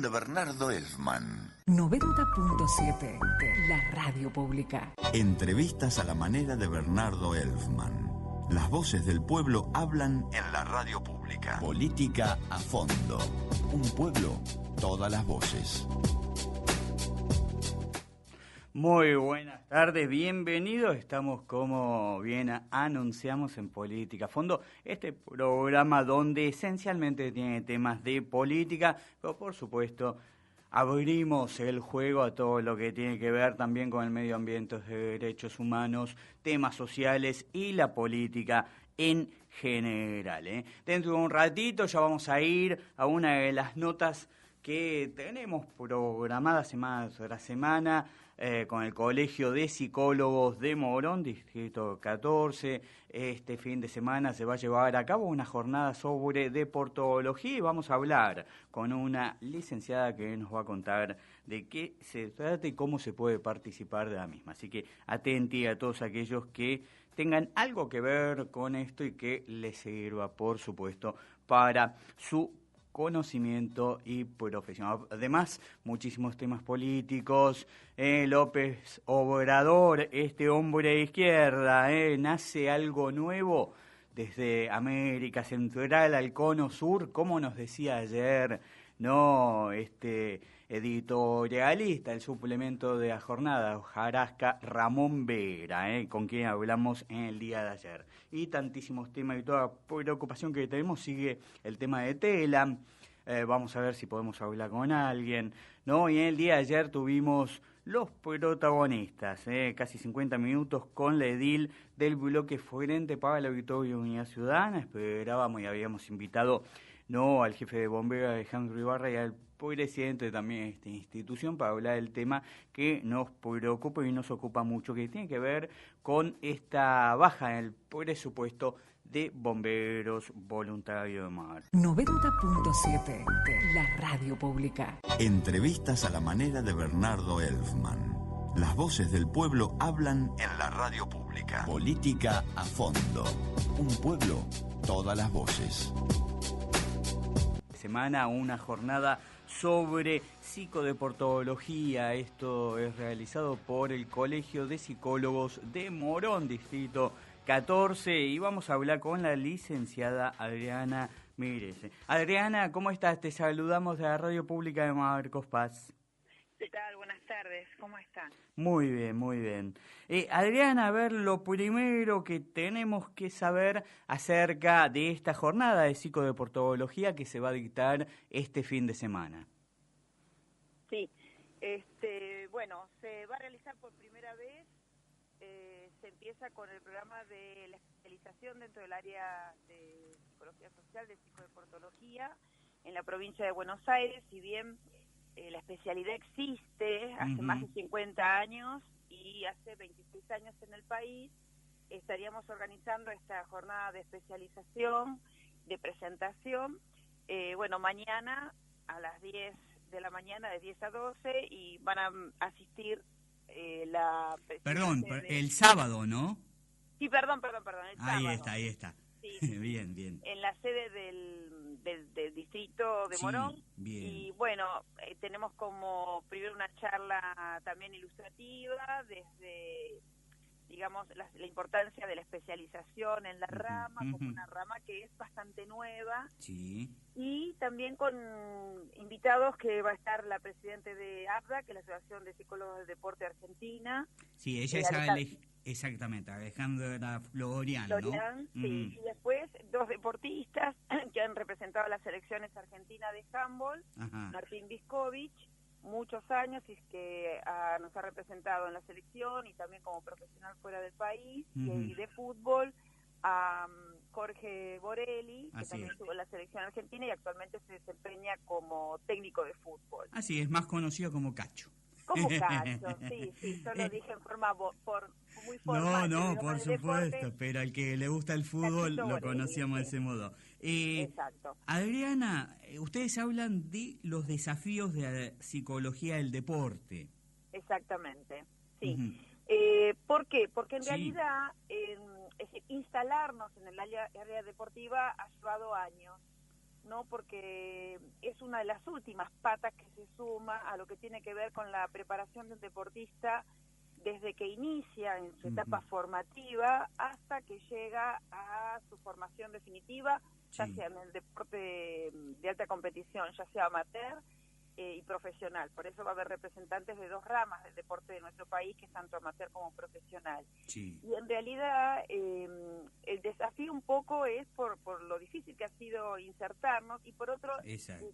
de Bernardo Elfman. 90.7, la radio pública. Entrevistas a la manera de Bernardo Elfman. Las voces del pueblo hablan en la radio pública. Política a fondo. Un pueblo, todas las voces. Muy buenas tardes, bienvenidos. Estamos, como bien anunciamos, en Política a Fondo, este programa donde esencialmente tiene temas de política, pero por supuesto abrimos el juego a todo lo que tiene que ver también con el medio ambiente, derechos humanos, temas sociales y la política en general. Dentro de un ratito ya vamos a ir a una de las notas que tenemos programadas semana tras semana con el Colegio de Psicólogos de Morón, Distrito 14. Este fin de semana se va a llevar a cabo una jornada sobre deportología y vamos a hablar con una licenciada que nos va a contar de qué se trata y cómo se puede participar de la misma. Así que atenti a todos aquellos que tengan algo que ver con esto y que les sirva, por supuesto, para su conocimiento y profesional. Además, muchísimos temas políticos. López Obrador, este hombre de izquierda, nace algo nuevo desde América Central al Cono Sur, como nos decía ayer, no, editorialista, el suplemento de la jornada, Hojarasca Ramón Vera, con quien hablamos en el día de ayer. Y tantísimos temas y toda preocupación que tenemos, sigue el tema de Telam. Vamos a ver si podemos hablar con alguien, ¿no? Y en el día de ayer tuvimos los protagonistas, casi 50 minutos con la edil del bloque Frente para la Victoria y Unidad Ciudadana. Esperábamos y habíamos invitado, no, al jefe de bomberos Alejandro Ibarra y al presidente también de esta institución para hablar del tema que nos preocupa y nos ocupa mucho, que tiene que ver con esta baja en el presupuesto de bomberos voluntarios de mar. 90.7, la radio pública. Entrevistas a la manera de Bernardo Elfman. Las voces del pueblo hablan en la radio pública. Política a fondo. Un pueblo, todas las voces. Semana una jornada sobre psicodeportología. Esto es realizado por el Colegio de Psicólogos de Morón, Distrito 14, y vamos a hablar con la licenciada Adriana Mírez. Adriana, ¿cómo estás? Te saludamos de la Radio Pública de Marcos Paz. ¿Qué tal? Buenas tardes, ¿cómo están? Muy bien, muy bien. Adriana, a ver, lo primero que tenemos que saber acerca de esta jornada de psicodeportología que se va a dictar este fin de semana. Sí, bueno, se va a realizar por primera vez, se empieza con el programa de la especialización dentro del área de psicología social, de psicodeportología, en la provincia de Buenos Aires. Si bien la especialidad existe hace más de 50 años y hace 26 años en el país, estaríamos organizando esta jornada de especialización, de presentación, bueno, mañana a las 10 de la mañana, de 10 a 12, y van a asistir Perdón, el sábado, ¿no? Sí, perdón, el sábado. Ahí está. Sí. Bien. En la sede del distrito de Morón. Bien. Y bueno, tenemos como primero una charla también ilustrativa desde, digamos, la importancia de la especialización en la rama, como una rama que es bastante nueva. Sí. Y también con invitados que va a estar la presidenta de APDA, que es la Asociación de Psicólogos del Deporte Argentina. Sí, ella es exactamente, Alejandra Florian, ¿no? Sí, y después dos deportistas que han representado a las selecciones argentinas de handball. Martín Viscovich, muchos años, y que nos ha representado en la selección y también como profesional fuera del país, y de fútbol, a Jorge Borelli, que también estuvo en la selección argentina y actualmente se desempeña como técnico de fútbol. Así es, más conocido como Cacho. Como Cacho, sí, yo lo dije en forma muy formal. No, por supuesto, pero al que le gusta el fútbol lo conocíamos de ese modo. Exacto. Adriana, ustedes hablan de los desafíos de la psicología del deporte. Exactamente, sí. ¿Por qué? Porque en realidad instalarnos en el área deportiva ha llevado años. ¿no? Porque es una de las últimas patas que se suma a lo que tiene que ver con la preparación de un deportista desde que inicia en su etapa formativa hasta que llega a su formación definitiva, ya sea en el deporte de alta competición, ya sea amateur y profesional. Por eso va a haber representantes de dos ramas del deporte de nuestro país, que es tanto amateur como profesional. Y en realidad el desafío un poco es por lo difícil que ha sido insertarnos, y por otro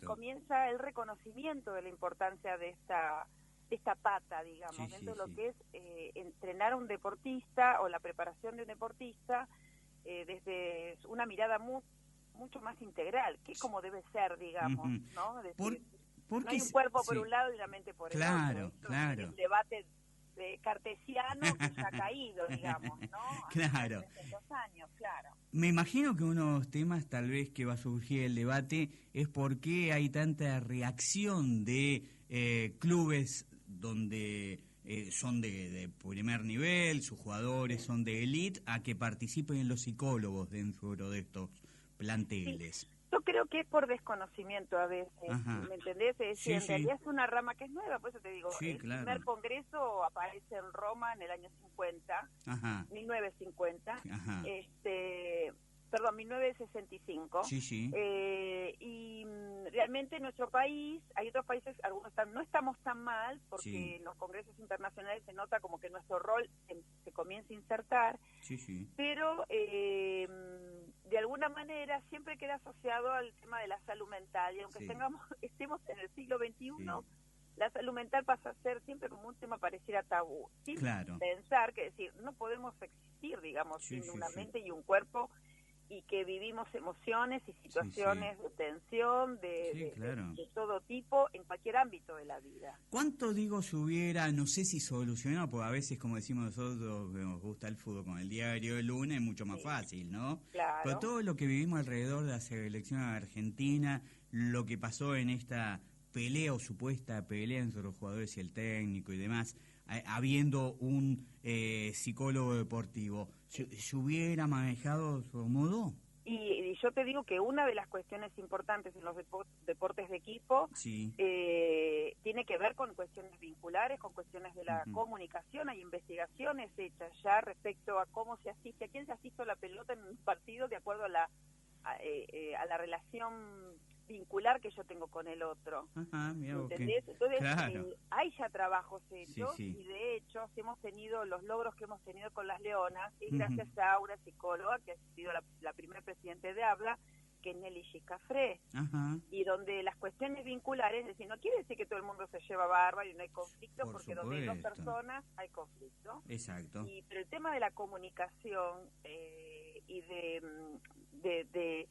comienza el reconocimiento de la importancia de esta pata, digamos, dentro de lo que es entrenar a un deportista o la preparación de un deportista desde una mirada mucho más integral, que es como debe ser, digamos, ¿no? No hay un cuerpo por un lado y la mente por el otro. Claro. El debate cartesiano que se ha caído, digamos, ¿no? Claro. Hace 2 años, claro. Me imagino que uno de los temas tal vez que va a surgir el debate es por qué hay tanta reacción de clubes donde son de primer nivel, sus jugadores son de élite, a que participen los psicólogos dentro de estos planteles. Sí. Yo creo que es por desconocimiento a veces, ¿me entendés? Es decir, en realidad es una rama que es nueva, por eso te digo, el primer congreso aparece en Roma en el año 50, 1950, perdón, 1965, y realmente en nuestro país, hay otros países, algunos no estamos tan mal, porque en los congresos internacionales se nota como que nuestro rol se comienza a insertar, pero de alguna manera siempre queda asociado al tema de la salud mental, y aunque estemos en el siglo XXI, la salud mental pasa a ser siempre como un tema pareciera tabú, sin pensar que decir, no podemos existir, digamos, sin una mente y un cuerpo, y que vivimos emociones y situaciones de tensión, de todo tipo, en cualquier ámbito de la vida. ¿Cuánto, se hubiera, no sé si solucionado, porque a veces, como decimos nosotros, que nos gusta el fútbol con el diario del lunes, es mucho más fácil, ¿no? Claro. Pero todo lo que vivimos alrededor de la selección argentina, lo que pasó en esta pelea o supuesta pelea entre los jugadores y el técnico y demás, habiendo un psicólogo deportivo, ¿se hubiera manejado de otro modo? Y yo te digo que una de las cuestiones importantes en los deportes de equipo tiene que ver con cuestiones vinculares, con cuestiones de la comunicación. Hay investigaciones hechas ya respecto a cómo se asiste, a quién se asiste a la pelota en un partido de acuerdo a la relación vincular que yo tengo con el otro. ¿Entendés? Entonces hay ya trabajos hechos y de hecho hemos tenido los logros que hemos tenido con las Leonas y gracias a Aura, psicóloga, que ha sido la primera presidente de Habla, que es Nelly Giscafré, y donde las cuestiones vinculares, es decir, no quiere decir que todo el mundo se lleva bárbaro y no hay conflicto, porque donde hay dos personas hay conflicto. Exacto. Pero el tema de la comunicación y de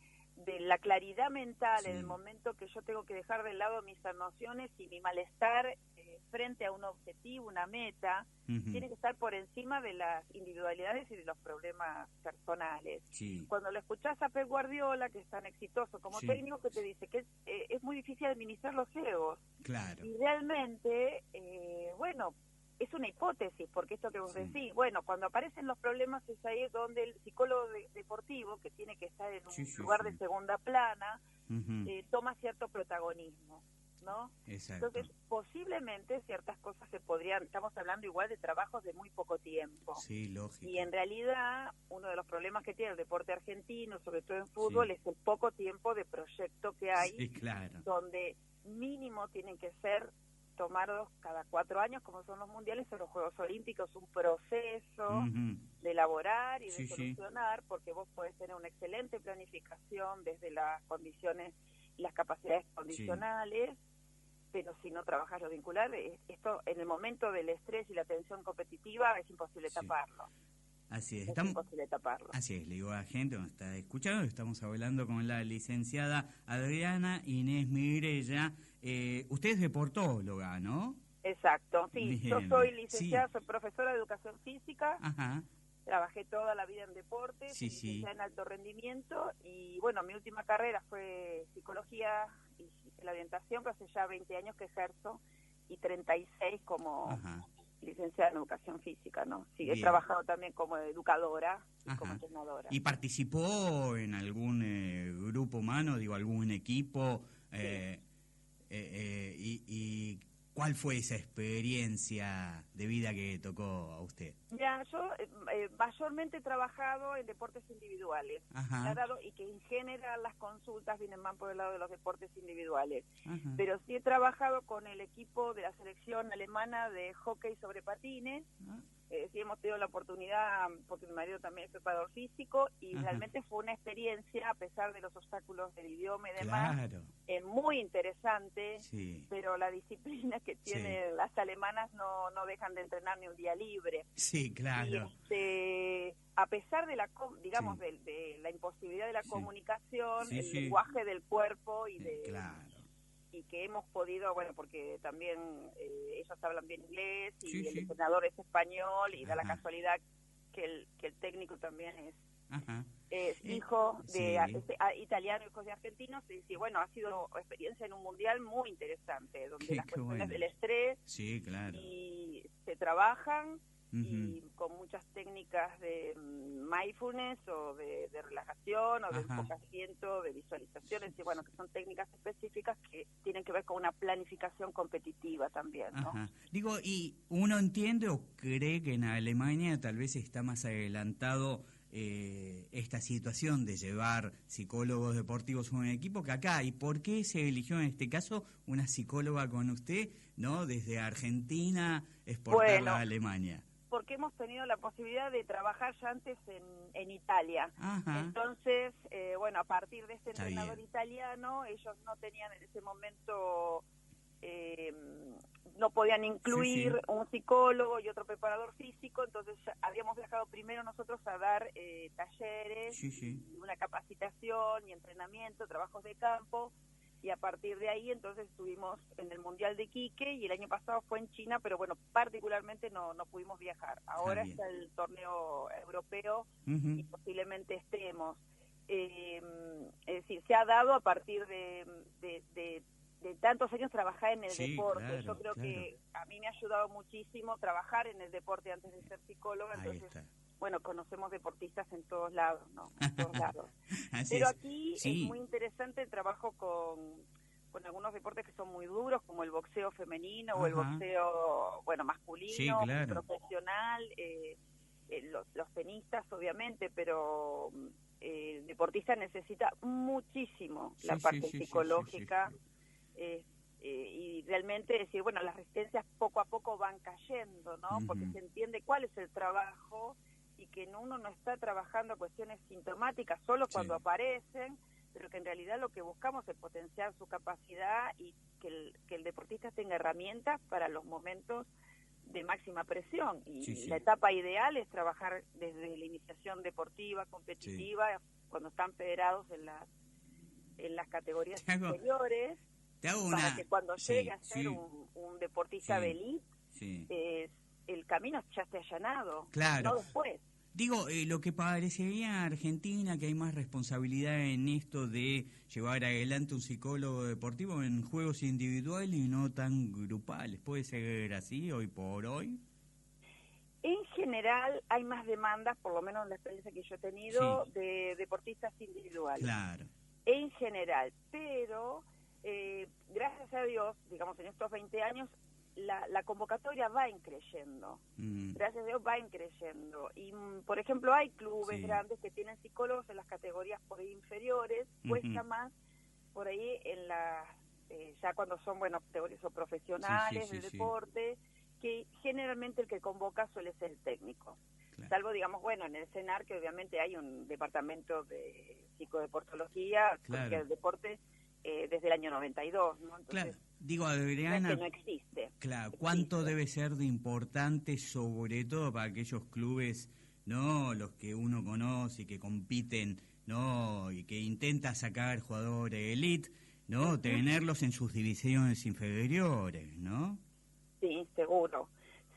la claridad mental en el momento que yo tengo que dejar de lado mis emociones y mi malestar frente a un objetivo, una meta, tiene que estar por encima de las individualidades y de los problemas personales. Cuando lo escuchás a Pep Guardiola, que es tan exitoso como técnico, que te dice que es muy difícil administrar los egos. Y realmente, es una hipótesis, porque esto que vos decís, cuando aparecen los problemas es ahí donde el psicólogo deportivo, que tiene que estar en un lugar de segunda plana, toma cierto protagonismo, ¿no? Entonces, posiblemente ciertas cosas se podrían, estamos hablando igual de trabajos de muy poco tiempo. Lógico. Y en realidad, uno de los problemas que tiene el deporte argentino, sobre todo en fútbol, es el poco tiempo de proyecto que hay, donde mínimo tienen que ser tomados cada 4 años, como son los mundiales o los Juegos Olímpicos, un proceso de elaborar y de solucionar, porque vos podés tener una excelente planificación desde las condiciones y las capacidades condicionales, pero si no trabajas lo vincular, esto en el momento del estrés y la tensión competitiva es imposible taparlo. Así es, imposible taparlo. Así es, le digo a la gente que nos está escuchando, estamos hablando con la licenciada Adriana Inés Migrella. Usted es deportóloga, ¿no? Exacto, sí. Yo soy licenciada, soy profesora de educación física. Trabajé toda la vida en deportes, licenciada en alto rendimiento, y mi última carrera fue psicología y la orientación, que hace ya 20 años que ejerzo, y 36 como licenciada en educación física, ¿no? Sí, he Bien. trabajado también como educadora y Ajá. como entrenadora. ¿Y participó en algún grupo humano, digo, algún equipo? Y ¿cuál fue esa experiencia de vida que tocó a usted? Ya, yo mayormente he trabajado en deportes individuales. Ajá. Me ha dado, y que en general las consultas vienen más por el lado de los deportes individuales. Ajá. Pero sí he trabajado con el equipo de la selección alemana de hockey sobre patines. Sí hemos tenido la oportunidad, porque mi marido también es preparador físico, y Ajá. realmente fue una experiencia, a pesar de los obstáculos del idioma y demás, Claro. muy interesante, Sí. pero la disciplina que tienen las alemanas no dejan de entrenar ni un día libre. Sí, claro. Y a pesar de la, digamos, Sí. de la imposibilidad de la Sí. comunicación, Sí, el sí. lenguaje del cuerpo Claro. y que hemos podido, bueno, porque también ellos hablan bien inglés y Sí, el sí. entrenador es español y da la Ajá. casualidad que el técnico también Ajá. es hijo de Sí. italiano, hijos de argentinos, y bueno, ha sido experiencia en un mundial muy interesante, donde las Qué cuestiones bueno. del estrés Sí, claro. y se trabajan Ujú. y con muchas técnicas de mindfulness o de relajación o de Ajá. enfocamiento, de visualizaciones, y bueno, que son técnicas específicas que tienen que ver con una planificación competitiva también, ¿no? Ajá. Digo, ¿y uno entiende o cree que en Alemania tal vez está más adelantado esta situación de llevar psicólogos deportivos a un equipo que acá? ¿Y por qué se eligió en este caso una psicóloga con usted, no, desde Argentina, exportarla a Alemania? Porque hemos tenido la posibilidad de trabajar ya antes en Italia. Ajá. Entonces, bueno, a partir de este Está entrenador bien. italiano, ellos no tenían en ese momento, no podían incluir Sí, sí. un psicólogo y otro preparador físico, entonces ya habíamos viajado primero nosotros a dar talleres, Sí, sí. y una capacitación y entrenamiento, trabajos de campo, y a partir de ahí entonces estuvimos en el Mundial de Iquique y el año pasado fue en China, pero bueno, particularmente no pudimos viajar. Ahora bien. está el torneo europeo Ujú. y posiblemente estemos. Es decir, se ha dado a partir de tantos años trabajar en el Sí, deporte. claro, Yo creo claro. que a mí me ha ayudado muchísimo trabajar en el deporte antes de ser psicóloga, Ahí entonces, está. bueno, conocemos deportistas en todos lados, ¿no? En todos lados. Así Pero es. aquí Sí. es muy interesante el trabajo con algunos deportes que son muy duros, como el boxeo femenino o el Ajá. boxeo, bueno, masculino, Sí, claro. profesional, los tenistas, obviamente, pero el deportista necesita muchísimo la Sí, parte sí, sí, sí, psicológica. sí, Y realmente decir, bueno, las resistencias poco a poco van cayendo, ¿no? Ujú. Porque se entiende cuál es el trabajo y que uno no está trabajando cuestiones sintomáticas solo cuando Sí. aparecen, pero que en realidad lo que buscamos es potenciar su capacidad y que el deportista tenga herramientas para los momentos de máxima presión. Y Sí, sí. la etapa ideal es trabajar desde la iniciación deportiva, competitiva, cuando están federados en las categorías Te hago- inferiores, Te hago para una... que cuando Sí, llegue a ser sí, un deportista Sí. de élite, sí. el camino ya esté allanado, Claro. no después. Digo, lo que parecería en Argentina, que hay más responsabilidad en esto de llevar adelante un psicólogo deportivo en juegos individuales y no tan grupales. ¿Puede ser así hoy por hoy? En general hay más demandas, por lo menos en la experiencia que yo he tenido, Sí. de deportistas individuales. Claro. En general, pero gracias a Dios, digamos, en estos 20 años, la convocatoria va increyendo. Gracias a Dios va increyendo. Y, por ejemplo, hay clubes Sí. grandes que tienen psicólogos en las categorías por ahí inferiores, cuesta Ujú. más por ahí en las, ya cuando son, bueno, categorías o profesionales Sí, del sí, sí. deporte, que generalmente el que convoca suele ser el técnico. Claro. Salvo, digamos, bueno, en el CENAR, que obviamente hay un departamento de psicodeportología, Claro. porque el deporte desde el año 92, ¿no? Entonces, Claro. Digo, no es Adriana, que no existe. claro, ¿cuánto Existe. debe ser de importante, sobre todo para aquellos clubes, no los que uno conoce y que compiten, no, y que intenta sacar jugadores elite, no, tenerlos en sus divisiones inferiores, ¿no? Sí, seguro.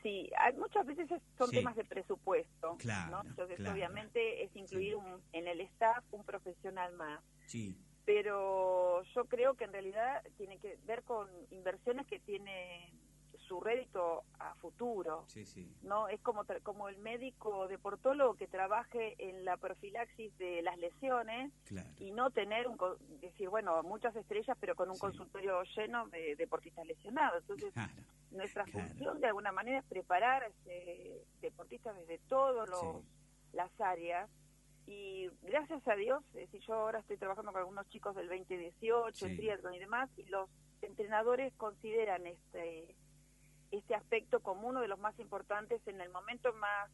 Sí, muchas veces son Sí. temas de presupuesto, Claro, ¿no? Entonces, claro. obviamente, es incluir Sí. en el staff un profesional más. Sí. Pero yo creo que en realidad tiene que ver con inversiones que tiene su rédito a futuro. Sí, sí. No es como el médico deportólogo que trabaje en la profilaxis de las lesiones, claro, y no tener decir, bueno, muchas estrellas pero con un sí, consultorio lleno de deportistas lesionados. Entonces, claro, nuestra claro, función de alguna manera es preparar a deportistas desde todas sí, las áreas. Y gracias a Dios, si yo ahora estoy trabajando con algunos chicos del 2018, sí. en triatlón y demás, y los entrenadores consideran este aspecto como uno de los más importantes en el momento más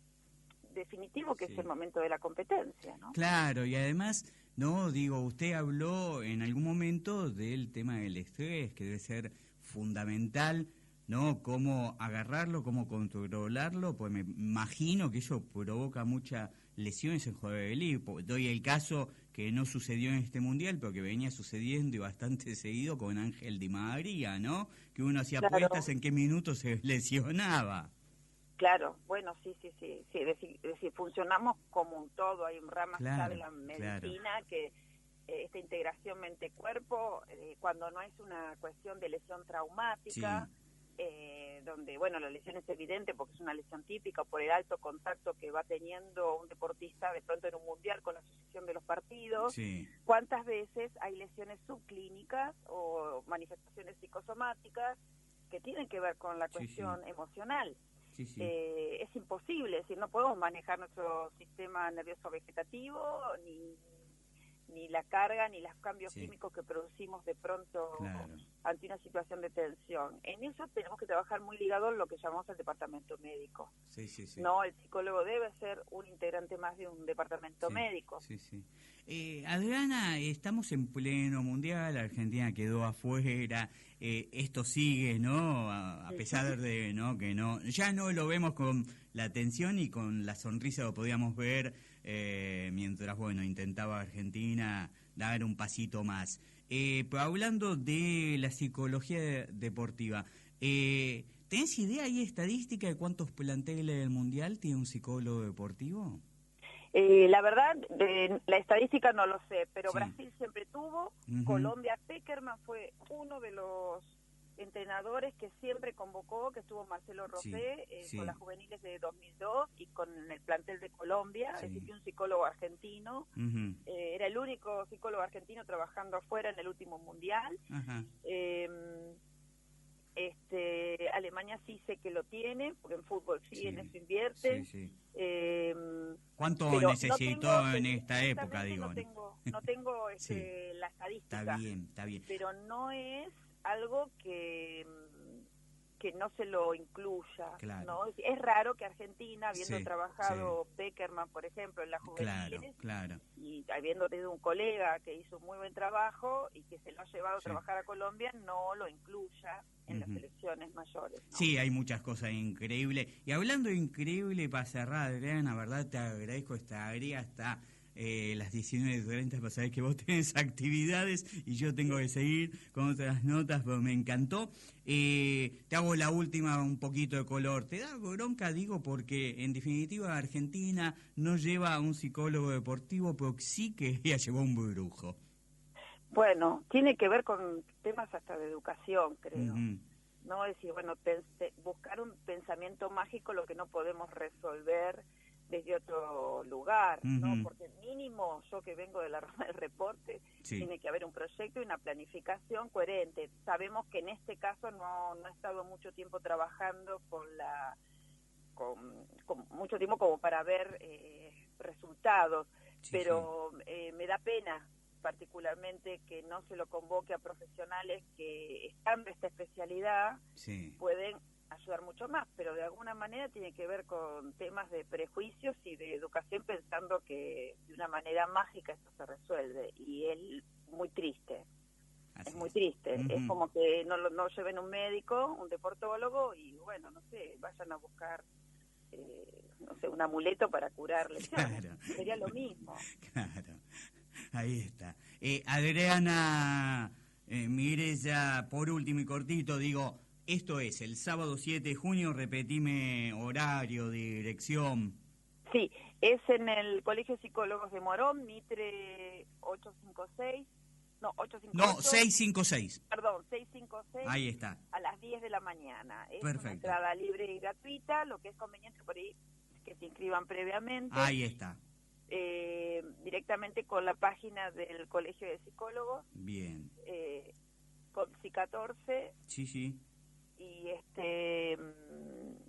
definitivo, que Sí. es el momento de la competencia, ¿no? Claro, y además, no, digo, usted habló en algún momento del tema del estrés, que debe ser fundamental, ¿no? Cómo agarrarlo, cómo controlarlo, pues me imagino que eso provoca muchas lesiones en jugadores de élite. Doy el caso que no sucedió en este mundial, pero que venía sucediendo y bastante seguido con Ángel Di María, ¿no? Que uno hacía Claro. apuestas en qué minutos se lesionaba. Claro, bueno, sí, es decir, funcionamos como un todo, hay un rama Claro, de la medicina que esta integración mente-cuerpo, cuando no es una cuestión de lesión traumática, donde, bueno, la lesión es evidente porque es una lesión típica por el alto contacto que va teniendo un deportista de pronto en un mundial con la sucesión de los partidos. Sí. ¿Cuántas veces hay lesiones subclínicas o manifestaciones psicosomáticas que tienen que ver con la cuestión emocional? Sí, sí. Es imposible, es decir, no podemos manejar nuestro sistema nervioso vegetativo, ni la carga, ni los cambios químicos que producimos de pronto ante una situación de tensión. En eso tenemos que trabajar muy ligado a lo que llamamos el departamento médico. Sí, sí, sí. No, el psicólogo debe ser un integrante más de un departamento médico. Sí, sí. Adriana, estamos en pleno mundial, Argentina quedó afuera, esto sigue, ¿no? A pesar de, ¿no? Que no, ya no lo vemos con la atención y con la sonrisa que podíamos ver mientras, bueno, intentaba Argentina dar un pasito más. Pero hablando de la psicología deportiva, ¿tenés idea y estadística de cuántos planteles del mundial tiene un psicólogo deportivo? La verdad, la estadística no lo sé, pero Brasil siempre tuvo. Colombia, Peckerman fue uno de los entrenadores que siempre convocó, que estuvo Marcelo Rosé con las juveniles de 2002 y con el plantel de Colombia, es decir, un psicólogo argentino. Era el único psicólogo argentino trabajando afuera en el último mundial. Alemania sí sé que lo tiene, porque en fútbol en eso invierte. ¿Cuánto necesitó en esta época, digo? No tengo la estadística. Está bien. Pero no es algo que no se lo incluya, ¿no? Es raro que Argentina, habiendo trabajado Peckerman, por ejemplo, en la juveniles, y habiendo tenido un colega que hizo un muy buen trabajo y que se lo ha llevado a trabajar a Colombia, no lo incluya en las selecciones mayores, ¿no? Sí, hay muchas cosas increíbles. Y hablando de increíble, para cerrar, Adriana, verdad, te agradezco esta área hasta las 19:30, para saber que vos tenés actividades y yo tengo que seguir con otras notas, pero me encantó. Te hago la última, un poquito de color. ¿Te da bronca? Digo, porque en definitiva Argentina no lleva a un psicólogo deportivo, pero sí que ella llevó un brujo. Bueno, tiene que ver con temas hasta de educación, creo. No es decir, bueno, buscar un pensamiento mágico, lo que no podemos resolver desde otro lugar, ¿no? Porque mínimo, yo que vengo de la rama del reporte, tiene que haber un proyecto y una planificación coherente. Sabemos que en este caso no he estado mucho tiempo trabajando con mucho tiempo como para ver resultados, pero me da pena particularmente que no se lo convoque a profesionales que están de esta especialidad, pueden ayudar mucho más, pero de alguna manera tiene que ver con temas de prejuicios y de educación, pensando que de una manera mágica esto se resuelve, y es muy triste. Es muy triste. Es como que no lleven un médico, un deportólogo, y bueno, no sé, vayan a buscar no sé, un amuleto para curar lesiones. Sería lo mismo. Claro, ahí está. Adriana, mire ya, por último y cortito, digo, esto es el sábado 7 de junio, repetime horario, dirección. Sí, es en el Colegio de Psicólogos de Morón, Mitre 856, No, 858. No, 656. Perdón, 656. Ahí está. A las 10 de la mañana. Es Perfecto. una entrada libre y gratuita, lo que es conveniente por ahí es que se inscriban previamente. Ahí está. Directamente con la página del Colegio de Psicólogos. Bien. Con PSI14. Sí.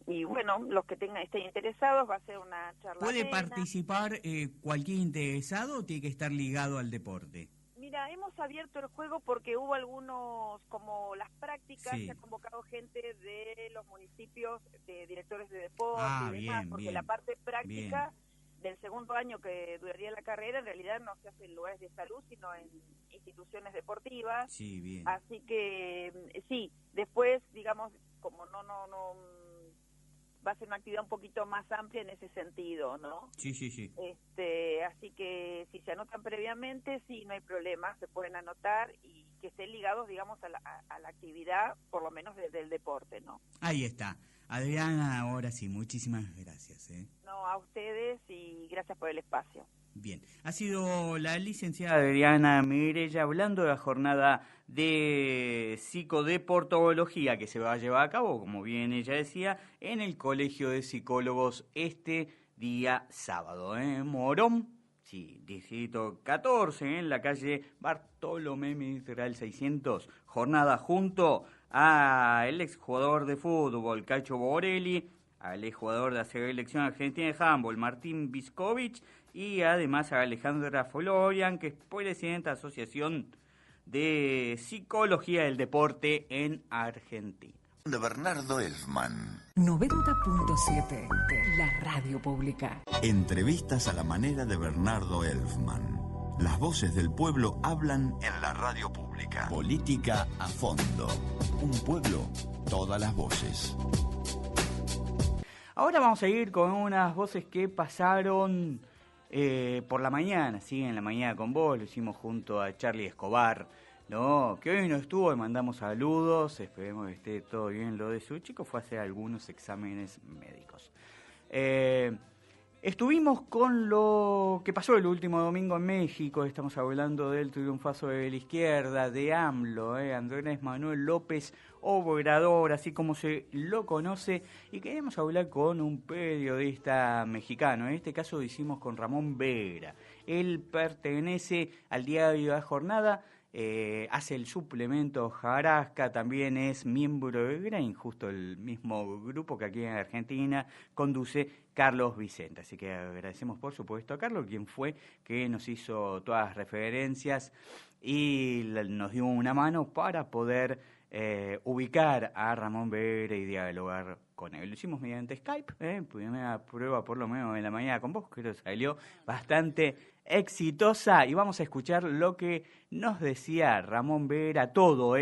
Y bueno, los que estén interesados, va a ser una charla. ¿Puede amena. participar cualquier interesado o tiene que estar ligado al deporte? Mira, hemos abierto el juego porque hubo algunos, como las prácticas, Sí. se ha convocado gente de los municipios, de directores de deporte y demás, bien, porque bien. la parte práctica del segundo año que duraría la carrera en realidad no se hace en lugares de salud, sino en instituciones deportivas. Sí, bien. Así que sí, después, digamos, como no va a ser una actividad un poquito más amplia en ese sentido, ¿no? Sí. Así que si se anotan previamente, sí, no hay problema, se pueden anotar y que estén ligados, digamos, a la actividad, por lo menos desde el deporte, ¿no? Ahí está. Adriana, ahora sí, muchísimas gracias. No, a ustedes y gracias por el espacio. Bien, ha sido la licenciada Adriana Mireya hablando de la jornada de psicodeportología que se va a llevar a cabo, como bien ella decía, en el Colegio de Psicólogos este día sábado, en Morón, sí, distrito 14, en la calle Bartolomé Mistral 600, jornada junto al exjugador de fútbol Cacho Borelli, al exjugador de la selección argentina de handball Martín Viscovich y además a Alejandra Florian, que es presidenta de la Asociación de Psicología del Deporte en Argentina. De Bernardo Elfman. 90.7, la radio pública. Entrevistas a la manera de Bernardo Elfman. Las voces del pueblo hablan en la radio pública. Política a fondo. Un pueblo, todas las voces. Ahora vamos a ir con unas voces que pasaron por la mañana, sí, en la mañana con vos, lo hicimos junto a Charlie Escobar, ¿no? Que hoy no estuvo, le mandamos saludos, esperemos que esté todo bien. Lo de su chico fue a hacer algunos exámenes médicos. Estuvimos con lo que pasó el último domingo en México, estamos hablando del triunfazo de la izquierda, de AMLO, Andrés Manuel López Obrador, así como se lo conoce, y queremos hablar con un periodista mexicano. En este caso lo hicimos con Ramón Vera. Él pertenece al diario La Jornada, hace el suplemento Jarasca, también es miembro de Grain, justo el mismo grupo que aquí en Argentina conduce Carlos Vicente. Así que agradecemos por supuesto a Carlos, quien fue que nos hizo todas las referencias y nos dio una mano para poder ubicar a Ramón Vera y dialogar con él. Lo hicimos mediante Skype, primera prueba por lo menos en la mañana con vos, creo que salió bastante exitosa, y vamos a escuchar lo que nos decía Ramón Vera, todo.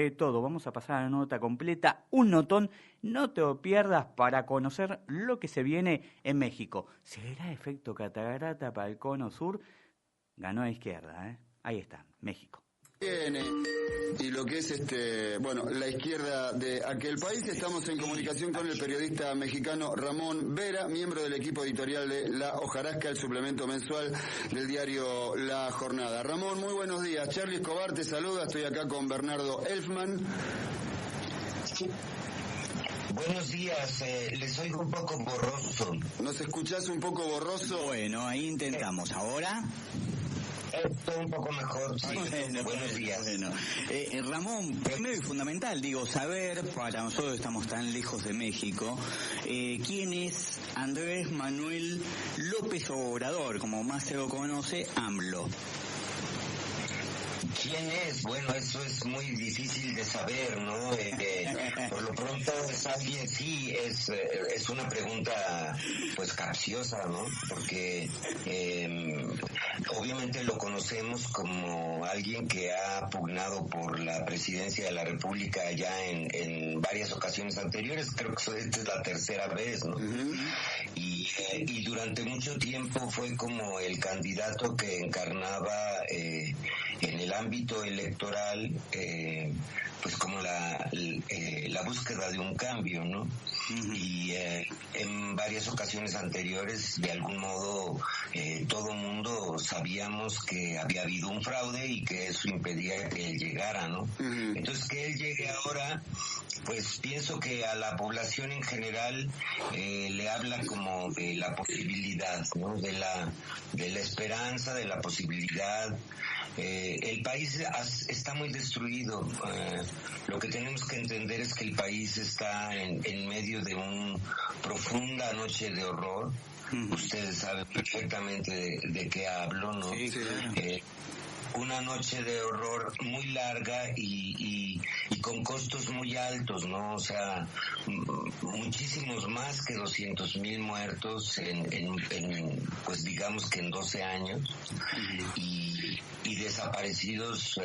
Vamos a pasar a la nota completa, un notón, no te lo pierdas para conocer lo que se viene en México. ¿Será efecto catarata para el cono sur? Ganó a izquierda, ahí está, México. Y lo que es la izquierda de aquel país. Estamos en comunicación con el periodista mexicano Ramón Vera, miembro del equipo editorial de La Hojarasca, el suplemento mensual del diario La Jornada. Ramón, muy buenos días. Charlie Escobar te saluda, estoy acá con Bernardo Elfman. Buenos días, les oigo un poco borroso. ¿Nos escuchás un poco borroso? Bueno, ahí intentamos. ¿Ahora? Estoy un poco mejor, sí. Buenos días. Ramón, primero y fundamental, saber, para nosotros estamos tan lejos de México, quién es Andrés Manuel López Obrador, como más se lo conoce, AMLO. ¿Quién es? Bueno, eso es muy difícil de saber, ¿no? Por lo pronto es alguien, sí, es una pregunta pues capciosa, ¿no? Porque obviamente lo conocemos como alguien que ha pugnado por la presidencia de la República ya en varias ocasiones anteriores, creo que esta es la tercera vez, ¿no? Uh-huh. Y durante mucho tiempo fue como el candidato que encarnaba en el ámbito electoral pues como la búsqueda de un cambio, ¿no? Y en varias ocasiones anteriores, de algún modo, todo mundo sabíamos que había habido un fraude y que eso impedía que él llegara, ¿no? Entonces, que él llegue ahora, pues pienso que a la población en general le habla como de la posibilidad, ¿no? De la esperanza, de la posibilidad. El país está muy destruido. Lo que tenemos que entender es que el país está en medio de una profunda noche de horror. Ustedes saben perfectamente de qué hablo, ¿no? Sí, claro. Una noche de horror muy larga y con costos muy altos, ¿no? O sea, muchísimos más que 200,000 muertos pues digamos que en 12 años. Y desaparecidos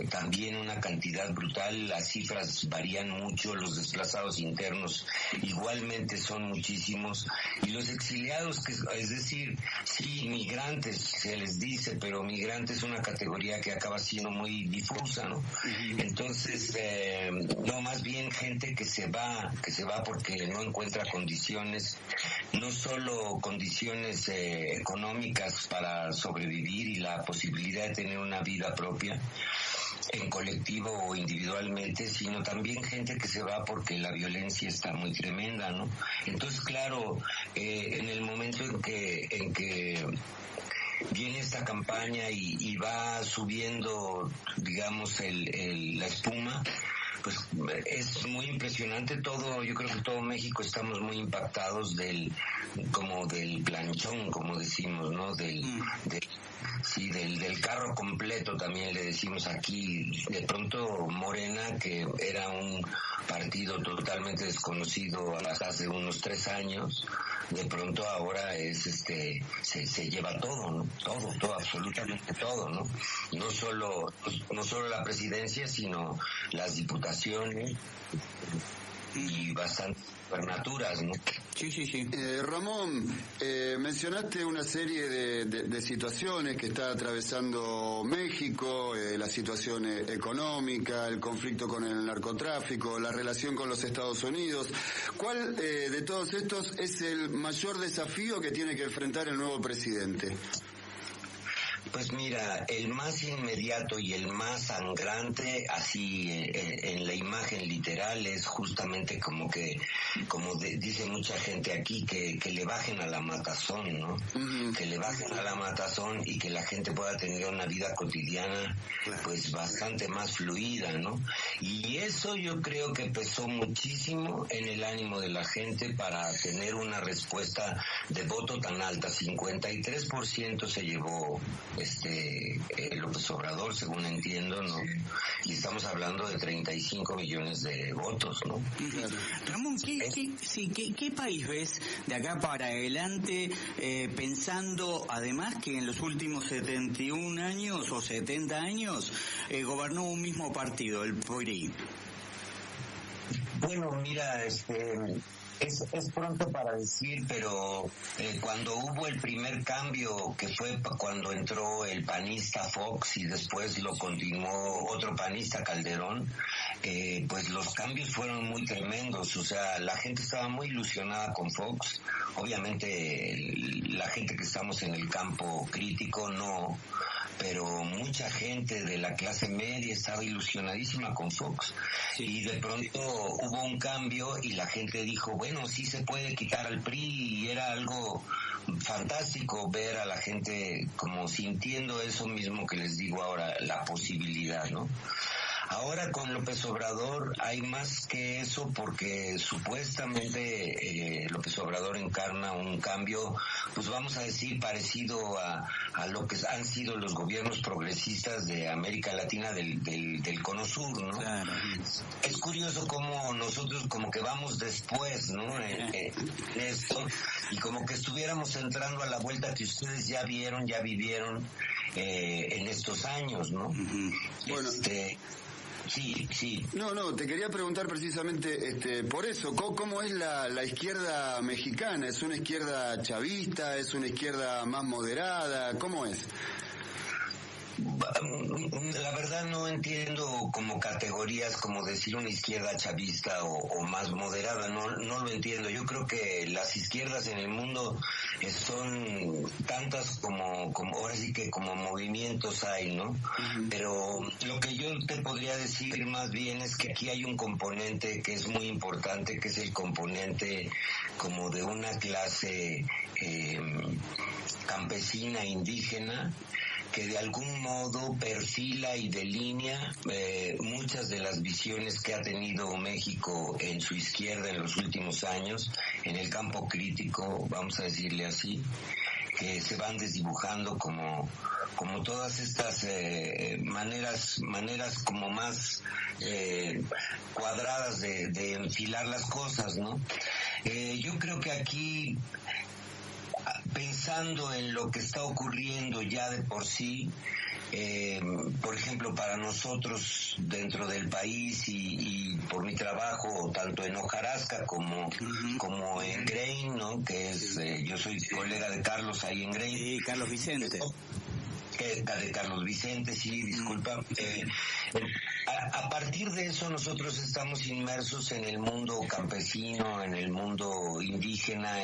también una cantidad brutal. Las cifras varían mucho, los desplazados internos igualmente son muchísimos, y los exiliados, es decir, sí, migrantes se les dice, pero migrante es una categoría que acaba siendo muy difusa, ¿no? Entonces, no, más bien gente que se va porque no encuentra condiciones, no solo condiciones económicas para sobrevivir y la posibilidad de tener una vida propia en colectivo o individualmente, sino también gente que se va porque la violencia está muy tremenda, ¿no? Entonces, claro, en el momento en que viene esta campaña y va subiendo, digamos, la espuma, pues es muy impresionante todo. Yo creo que todo México estamos muy impactados del planchón, como decimos, ¿no? Del carro completo, también le decimos aquí. De pronto Morena, que era un partido totalmente desconocido hasta hace unos 3 años, de pronto ahora es se lleva todo, ¿no? Todo, absolutamente todo, ¿no? No solo la presidencia, sino las diputaciones y bastantes gubernaturas, ¿no? Sí. Ramón, mencionaste una serie de situaciones que está atravesando México, la situación económica, el conflicto con el narcotráfico, la relación con los Estados Unidos. ¿Cuál de todos estos es el mayor desafío que tiene que enfrentar el nuevo presidente? Pues mira, el más inmediato y el más sangrante, así en la imagen literal, es justamente dice mucha gente aquí, que le bajen a la matazón, ¿no? Que le bajen a la matazón y que la gente pueda tener una vida cotidiana, pues bastante más fluida, ¿no? Y eso yo creo que pesó muchísimo en el ánimo de la gente para tener una respuesta de voto tan alta. 53% se llevó López Obrador, según entiendo, ¿no? Y estamos hablando de 35 millones de votos, ¿no? Ramón, ¿qué país ves de acá para adelante, pensando además que en los últimos 71 años o 70 años gobernó un mismo partido, el PRI? Bueno, mira, es pronto para decir, pero cuando hubo el primer cambio, que fue cuando entró el panista Fox y después lo continuó otro panista, Calderón, pues los cambios fueron muy tremendos. O sea, la gente estaba muy ilusionada con Fox. Obviamente la gente que estamos en el campo crítico no, pero mucha gente de la clase media estaba ilusionadísima con Fox. Y de pronto hubo un cambio y la gente dijo, bueno, sí se puede quitar al PRI, y era algo fantástico ver a la gente como sintiendo eso mismo que les digo ahora, la posibilidad, ¿no? Ahora con López Obrador hay más que eso, porque supuestamente López Obrador encarna un cambio, pues vamos a decir, parecido a lo que han sido los gobiernos progresistas de América Latina del Cono Sur, ¿no? Claro. Es curioso cómo nosotros como que vamos después, ¿no? En esto, y como que estuviéramos entrando a la vuelta que ustedes ya vieron, ya vivieron en estos años, ¿no? Bueno. Sí. No, te quería preguntar precisamente por eso, ¿cómo es la izquierda mexicana? ¿Es una izquierda chavista? ¿Es una izquierda más moderada? ¿Cómo es? La verdad no entiendo como categorías como decir una izquierda chavista o más moderada, no lo entiendo. Yo creo que las izquierdas en el mundo son tantas como ahora sí que como movimientos hay, ¿no? Uh-huh. Pero lo que yo te podría decir más bien es que aquí hay un componente que es muy importante, que es el componente como de una clase campesina, indígena, que de algún modo perfila y delinea muchas de las visiones que ha tenido México en su izquierda en los últimos años, en el campo crítico, vamos a decirle así, que se van desdibujando como todas estas maneras como más cuadradas de enfilar las cosas, ¿no? Yo creo que aquí, pensando en lo que está ocurriendo ya de por sí, por ejemplo, para nosotros dentro del país y por mi trabajo, tanto en Hojarasca como en Grain, ¿no? Que es, yo soy colega de Carlos ahí en Grain. Sí, Carlos Vicente. De Carlos Vicente, sí, disculpa. A partir de eso nosotros estamos inmersos en el mundo campesino, en el mundo indígena,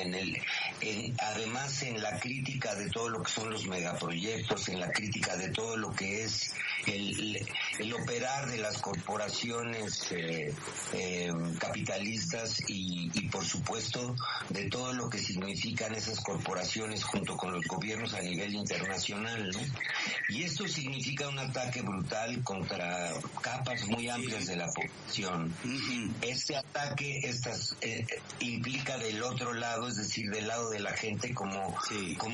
además en la crítica de todo lo que son los megaproyectos, en la crítica de todo lo que es el operar de las corporaciones capitalistas y por supuesto de todo lo que significan esas corporaciones junto con los gobiernos a nivel internacional, ¿no? Y esto significa un ataque brutal contra capas muy amplias de la población. Uh-huh. Este ataque implica del otro lado, es decir, del lado de la gente, como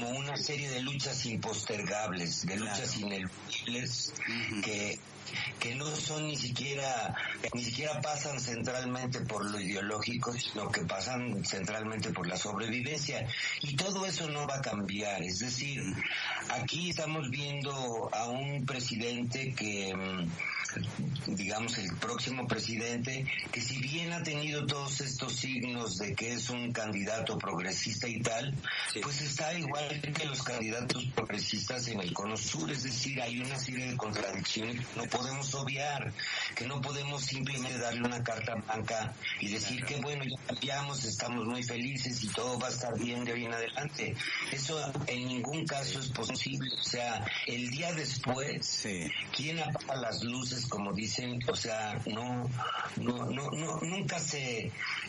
una serie de luchas impostergables, de luchas ineludibles, uh-huh, que no son ni siquiera pasan centralmente por lo ideológico, sino que pasan centralmente por la sobrevivencia. Y todo eso no va a cambiar. Es decir, aquí estamos viendo a un presidente que, digamos, el próximo presidente, que si bien ha tenido todos estos signos de que es un candidato progresista y tal, pues está igual que los candidatos progresistas en el Cono Sur. Es decir, hay una serie de contradicciones que no podemos obviar, que no podemos simplemente darle una carta blanca y decir que bueno, ya cambiamos, estamos muy felices y todo va a estar bien de hoy en adelante. Eso en ningún caso es posible. O sea, el día después, ¿quién apaga las luces, como dicen? O sea, nunca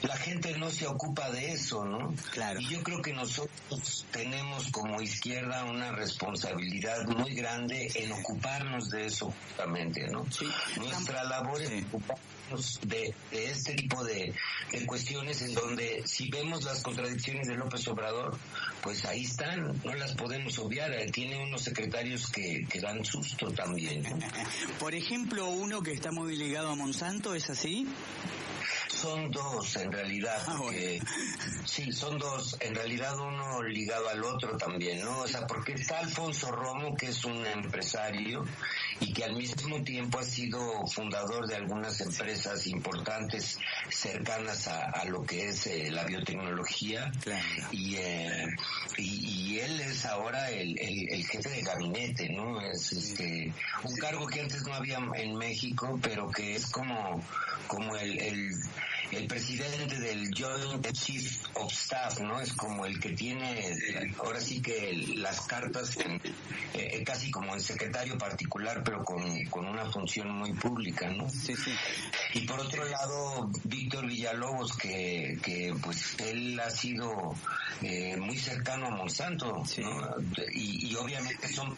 la gente no se ocupa de eso, ¿no? Claro. Y yo creo que nosotros tenemos como izquierda una responsabilidad muy grande en ocuparnos de eso justamente, ¿no? Sí. Nuestra labor es ocuparnos de este tipo de cuestiones en donde si vemos las contradicciones de López Obrador, pues ahí están, no las podemos obviar. Tiene unos secretarios que dan susto también, ¿no? Por ejemplo, uno que está muy ligado a Monsanto, ¿es así? Son dos en realidad, porque sí, son dos, en realidad uno ligado al otro también, ¿no? O sea, porque está Alfonso Romo, que es un empresario y que al mismo tiempo ha sido fundador de algunas empresas importantes cercanas a lo que es la biotecnología. Claro. Y él es ahora el jefe de gabinete, ¿no? Es un cargo que antes no había en México, pero que es como el presidente del Joint Chief of Staff, ¿no? Es como el que tiene, ahora sí que las cartas casi como el secretario particular, pero con una función muy pública, ¿no? Sí, sí. Y por otro lado, Víctor Villalobos, que pues él ha sido muy cercano a Monsanto, sí, ¿no? Y obviamente son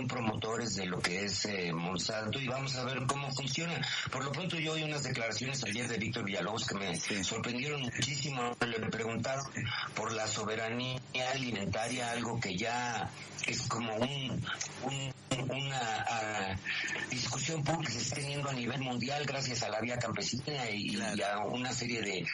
promotores de lo que es Monsanto, y vamos a ver cómo funciona. Por lo pronto yo oí unas declaraciones ayer de Víctor Villalobos que me sorprendieron muchísimo. Le preguntaron por la soberanía alimentaria, algo que ya es como una discusión pública que se está teniendo a nivel mundial gracias a la vía campesina y a una serie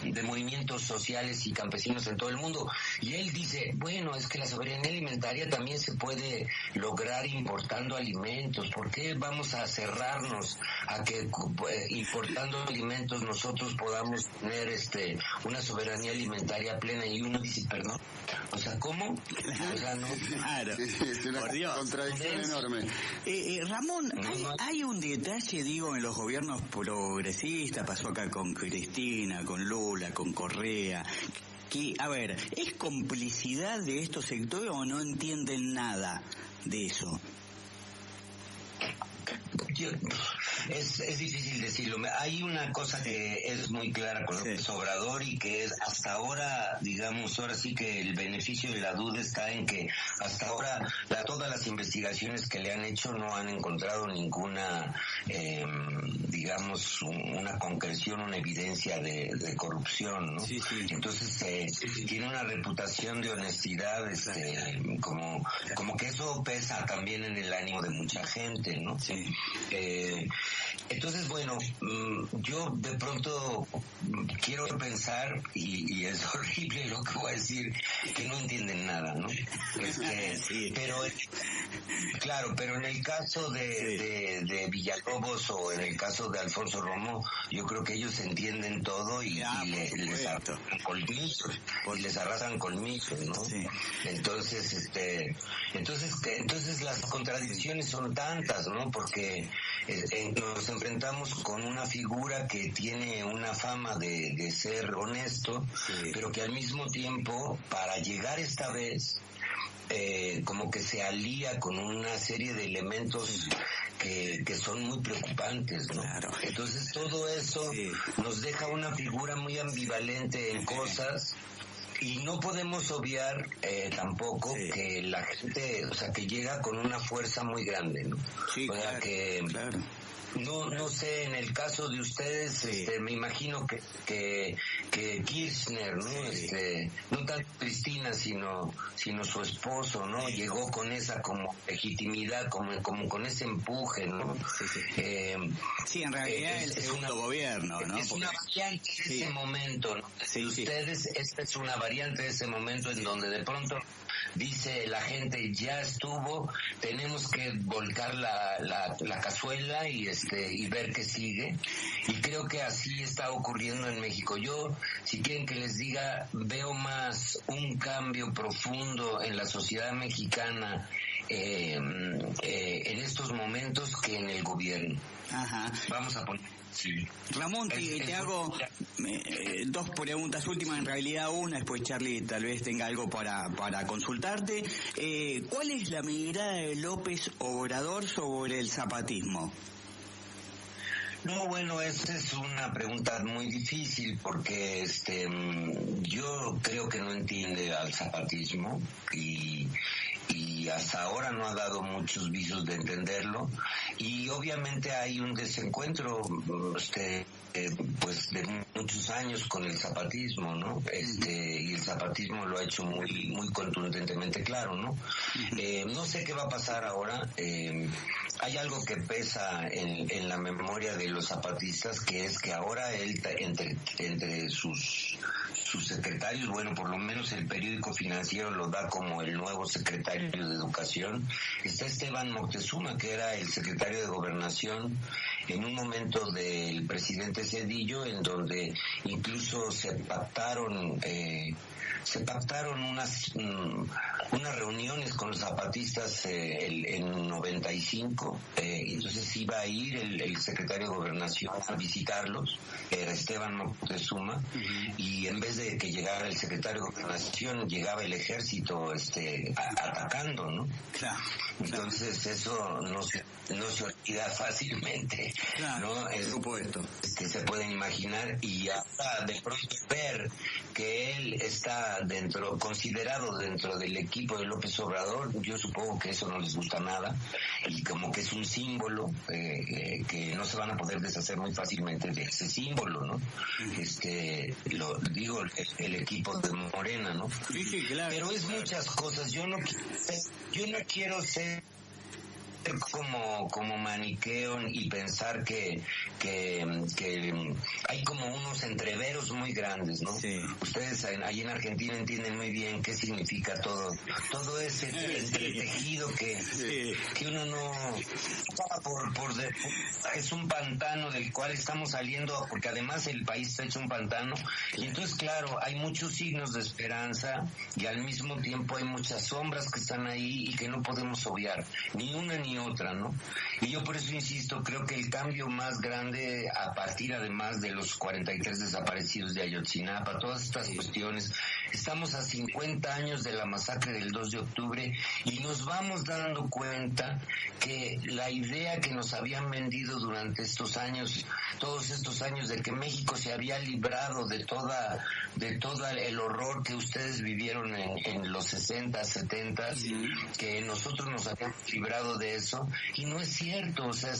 de movimientos sociales y campesinos en todo el mundo. Y él dice, bueno, es que la soberanía alimentaria también se puede lograr importando alimentos. ¿Por qué vamos a cerrarnos a que importando alimentos nosotros podamos tener una soberanía alimentaria plena? Y uno dice, perdón, O sea, ¿cómo? Claro. O sea, no. Claro. Es una Por Dios. contradicción enorme. Ramón, hay un detalle, digo, en los gobiernos progresistas, pasó acá con Cristina, con Lula, con Correa, que, a ver, ¿es complicidad de estos sectores o no entienden nada de eso? Es difícil decirlo. Hay una cosa que es muy clara con López Obrador y que es hasta ahora, digamos, ahora sí que el beneficio de la duda está en que hasta ahora todas las investigaciones que le han hecho no han encontrado ninguna, digamos, una concreción, una evidencia de corrupción, ¿no? Sí. Entonces tiene una reputación de honestidad, como que eso pesa también en el ánimo de mucha gente, ¿no? Sí. Entonces, bueno, yo de pronto quiero pensar, y es horrible lo que voy a decir, que no entienden nada, ¿no? Sí. Pero, claro, pero en el caso de Villalobos o en el caso de Alfonso Romo, yo creo que ellos entienden todo y les arrasan colmillos, les arrasan colmillos, ¿no? Sí. Entonces las contradicciones son tantas, ¿no? Porque nos enfrentamos con una figura que tiene una fama de ser honesto, pero que al mismo tiempo, para llegar esta vez, como que se alía con una serie de elementos que son muy preocupantes, ¿no? Claro. Entonces todo eso nos deja una figura muy ambivalente en cosas. Y no podemos obviar tampoco que la gente, o sea, que llega con una fuerza muy grande, ¿no? Sí, o sea, claro. No sé, en el caso de ustedes, me imagino que Kirchner, ¿no? No tanto Cristina, sino su esposo, ¿no? Llegó con esa como legitimidad, como con ese empuje, ¿no? Sí, en realidad es un gobierno, ¿no? Es una variante de ese momento, ¿no? Ustedes, esta es una variante de ese momento en donde de pronto dice la gente, ya estuvo, tenemos que volcar la cazuela y ver qué sigue, y creo que así está ocurriendo en México. Yo, si quieren que les diga, veo más un cambio profundo en la sociedad mexicana en estos momentos que en el gobierno. Ajá. Vamos a poner... Sí. Ramón, te hago dos preguntas últimas, en realidad una, después Charlie tal vez tenga algo para consultarte. ¿Cuál es la mirada de López Obrador sobre el zapatismo? No, bueno, esa es una pregunta muy difícil porque yo creo que no entiende al zapatismo y hasta ahora no ha dado muchos visos de entenderlo, y obviamente hay un desencuentro pues de muchos años con el zapatismo, ¿no? Y el zapatismo lo ha hecho muy muy contundentemente claro, ¿no? No sé qué va a pasar ahora. Hay algo que pesa en la memoria de los zapatistas, que es que ahora él, entre sus secretarios, bueno, por lo menos el periódico Financiero lo da como el nuevo secretario de Educación, está Esteban Moctezuma, que era el secretario de Gobernación en un momento del presidente Zedillo, en donde incluso se pactaron unas reuniones con los zapatistas en 95, entonces iba a ir el secretario de Gobernación a visitarlos, era Esteban Moctezuma, y en vez de que llegara el secretario de Gobernación, llegaba el ejército atacando, ¿no? Claro. Entonces eso no se olvida fácilmente, ¿no? Es supuesto que se pueden imaginar, y hasta de pronto ver que él está considerado dentro del equipo de López Obrador, yo supongo que eso no les gusta nada, y como que es un símbolo que no se van a poder deshacer muy fácilmente de ese símbolo, ¿no? Lo digo, el equipo de Morena, ¿no? Sí, claro. Pero es muchas cosas. Yo no quiero ser como maniqueo y pensar que hay como unos entreveros muy grandes, ¿no? Sí. Ustedes allí en Argentina entienden muy bien qué significa todo ese entretejido que uno no es un pantano del cual estamos saliendo, porque además el país está hecho un pantano, y entonces claro, hay muchos signos de esperanza y al mismo tiempo hay muchas sombras que están ahí y que no podemos obviar, ni una ni otra, ¿no? Y yo por eso insisto, creo que el cambio más grande, a partir además de los 43 desaparecidos de Ayotzinapa, todas estas cuestiones, estamos a 50 años de la masacre del 2 de octubre y nos vamos dando cuenta que la idea que nos habían vendido durante estos años, todos estos años, de que México se había librado de todo el horror que ustedes vivieron en los 60, 70, que nosotros nos habíamos librado de eso, y no es cierto. O sea,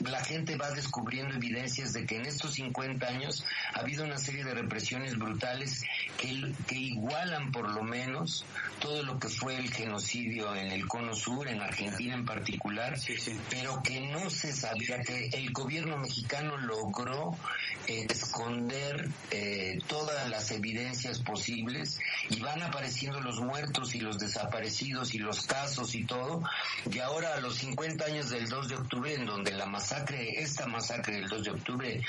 la gente va descubriendo evidencias de que en estos 50 años ha habido una serie de represiones brutales que igualan por lo menos todo lo que fue el genocidio en el Cono Sur, en Argentina en particular, pero que no se sabía, que el gobierno mexicano logró esconder todas las evidencias posibles, y van apareciendo los muertos y los desaparecidos y los casos y todo, y ahora a los 50 años del 2 de octubre, en donde esta masacre del 2 de octubre,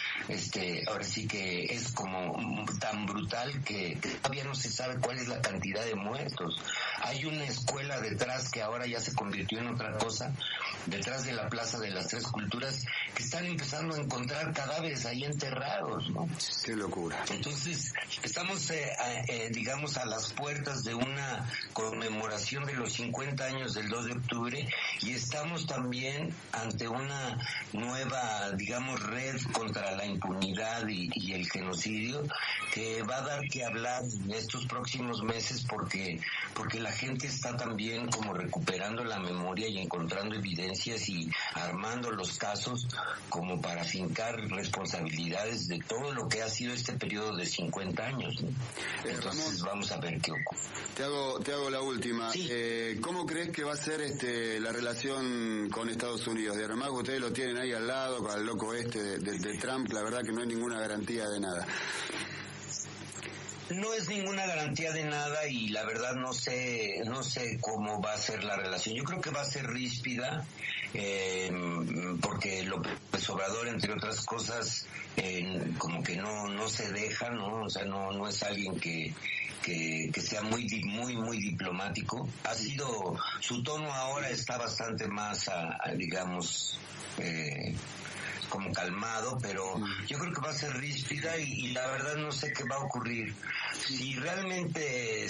ahora sí que es como tan brutal que todavía no se sabe cuál es la cantidad de muertos. Hay una escuela detrás que ahora ya se convirtió en otra cosa, detrás de la Plaza de las Tres Culturas, que están empezando a encontrar cadáveres ahí enterrados, ¿no? Qué locura. Entonces, estamos, digamos, a las puertas de una conmemoración de los 50 años del 2 de octubre, y estamos también ante una nueva, digamos, red contra la impunidad y el genocidio, que va a dar que hablar en estos próximos meses, porque la gente está también como recuperando la memoria y encontrando evidencias y armando los casos como para fincar responsabilidades de todo lo que ha sido este periodo de 50 años, ¿no? Entonces Ramón, vamos a ver qué ocurre. Te hago la última. Sí. ¿Cómo crees que va a ser la relación con Estados Unidos? De además, ustedes lo tienen ahí al lado, con el loco de Trump, la verdad que no hay ninguna garantía de nada. No es ninguna garantía de nada, y la verdad no sé cómo va a ser la relación. Yo creo que va a ser ríspida, porque López Obrador, entre otras cosas, como que no se deja, ¿no? O sea, no es alguien que sea muy diplomático. Su tono ahora está bastante más, digamos, como calmado, pero yo creo que va a ser ríspida, y la verdad no sé qué va a ocurrir. Si realmente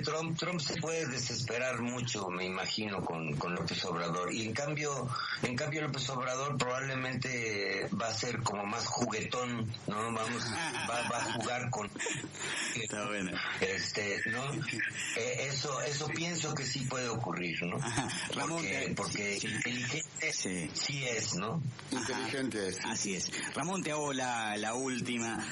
Trump se puede desesperar mucho, me imagino, con López Obrador, y en cambio López Obrador probablemente va a ser como más juguetón, ¿no? Va a jugar con está bueno. ¿No? Eso pienso que sí puede ocurrir, ¿no? Ramón, porque inteligente sí es, ¿no? Inteligente es. Así es. Ramón, te hago la última.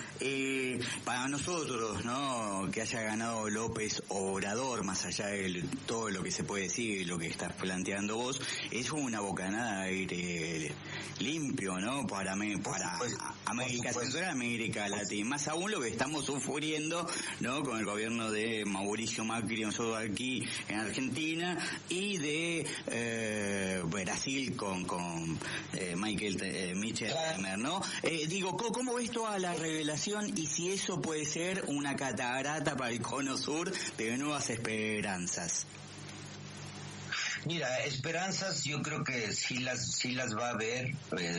Para nosotros, ¿no?, que haya ganado López Obrador, más allá de todo lo que se puede decir, lo que estás planteando vos, es una bocanada de aire limpio, ¿no?, para América Central, América Latina. Más aún lo que estamos sufriendo, ¿no?, con el gobierno de Mauricio Macri, nosotros aquí en Argentina, y de Brasil con Michel Temer, ¿no? Digo, ¿cómo ves toda la revelación, y si eso puede ser una catarata para el Cono Sur de nuevas esperanzas? Mira, esperanzas yo creo que sí las va a haber,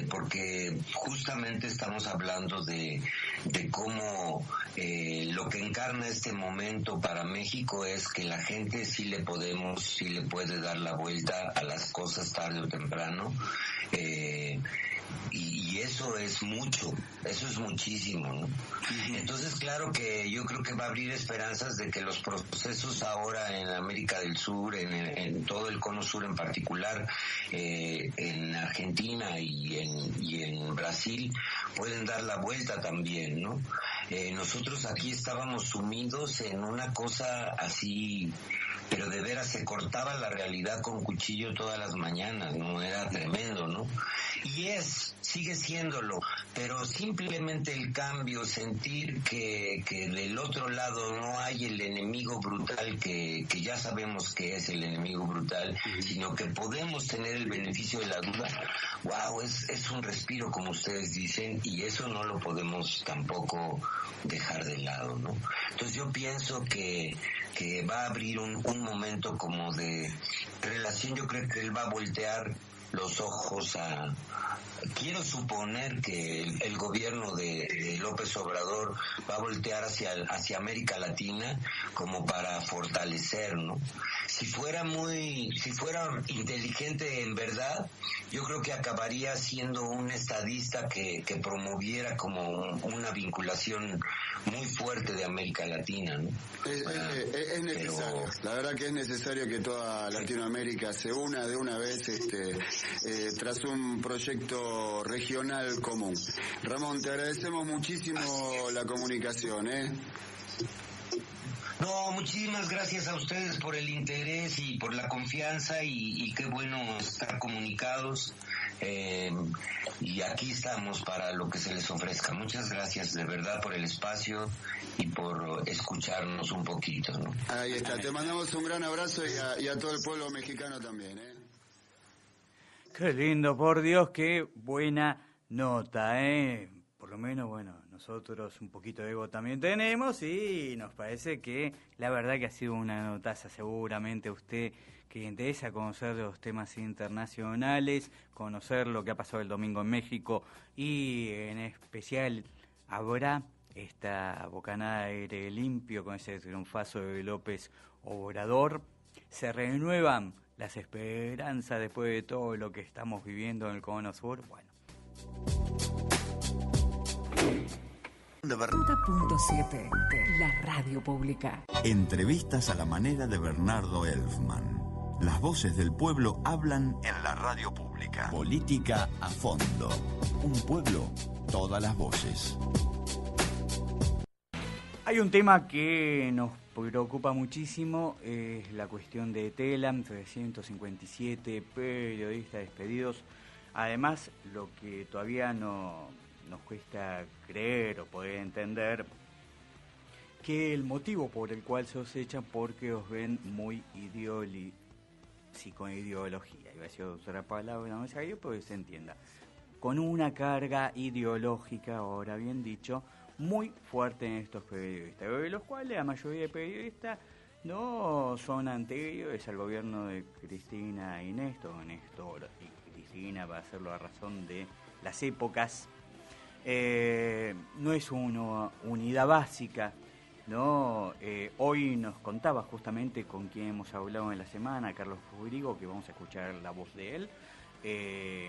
porque justamente estamos hablando de cómo lo que encarna este momento para México es que la gente sí le puede dar la vuelta a las cosas tarde o temprano, y eso es mucho, eso es muchísimo, ¿no? Entonces, claro que yo creo que va a abrir esperanzas de que los procesos ahora en América del Sur, en todo el Cono Sur en particular, en Argentina y en Brasil, pueden dar la vuelta también, ¿no? Nosotros aquí estábamos sumidos en una cosa así pero de veras se cortaba la realidad con cuchillo todas las mañanas, ¿no? Era tremendo, ¿no? Y sigue siéndolo, pero simplemente el cambio, sentir que del otro lado no hay el enemigo brutal que ya sabemos que es el enemigo brutal, sino que podemos tener el beneficio de la duda. Wow, es un respiro, como ustedes dicen, y eso no lo podemos tampoco dejar de lado, ¿no? Entonces yo pienso que va a abrir un momento como de relación. Yo creo que él va a voltear los ojos quiero suponer que el gobierno de López Obrador va a voltear hacia América Latina como para fortalecer, ¿no? Si fuera inteligente en verdad, yo creo que acabaría siendo un estadista que promoviera como una vinculación muy fuerte de América Latina, ¿no? Es necesario, la verdad que es necesario que toda Latinoamérica se una de una vez tras un proyecto regional común. Ramón, te agradecemos muchísimo la comunicación, No, muchísimas gracias a ustedes por el interés y por la confianza y qué bueno estar comunicados. Y aquí estamos para lo que se les ofrezca. Muchas gracias de verdad por el espacio y por escucharnos un poquito, ¿no? Ahí está, te mandamos un gran abrazo y a todo el pueblo mexicano también, Qué lindo, por Dios, qué buena nota, Por lo menos, bueno, nosotros un poquito de ego también tenemos y nos parece que la verdad que ha sido una notaza. Seguramente usted que le interesa conocer los temas internacionales, conocer lo que ha pasado el domingo en México y en especial habrá esta bocanada de aire limpio con ese triunfazo de López Obrador. Se renuevan las esperanzas después de todo lo que estamos viviendo en el Cono Sur. Bueno. 90.7, la radio pública. Entrevistas a la manera de Bernardo Elfman. Las voces del pueblo hablan en la radio pública. Política a fondo. Un pueblo, todas las voces. Hay un tema que nos preocupa muchísimo, es la cuestión de Telam, 357 periodistas despedidos. Además, lo que todavía nos cuesta creer o poder entender, que el motivo por el cual se os echan porque os ven muy con ideología, iba a decir otra palabra, no sé yo, pero que se entienda, con una carga ideológica, ahora bien dicho, muy fuerte en estos periodistas, de los cuales la mayoría de periodistas no son anteriores al gobierno de Cristina y Néstor y Cristina va a hacerlo a razón de las épocas. No es una unidad básica, ¿no? Hoy nos contaba justamente con quien hemos hablado en la semana, Carlos Rodrigo, que vamos a escuchar la voz de él,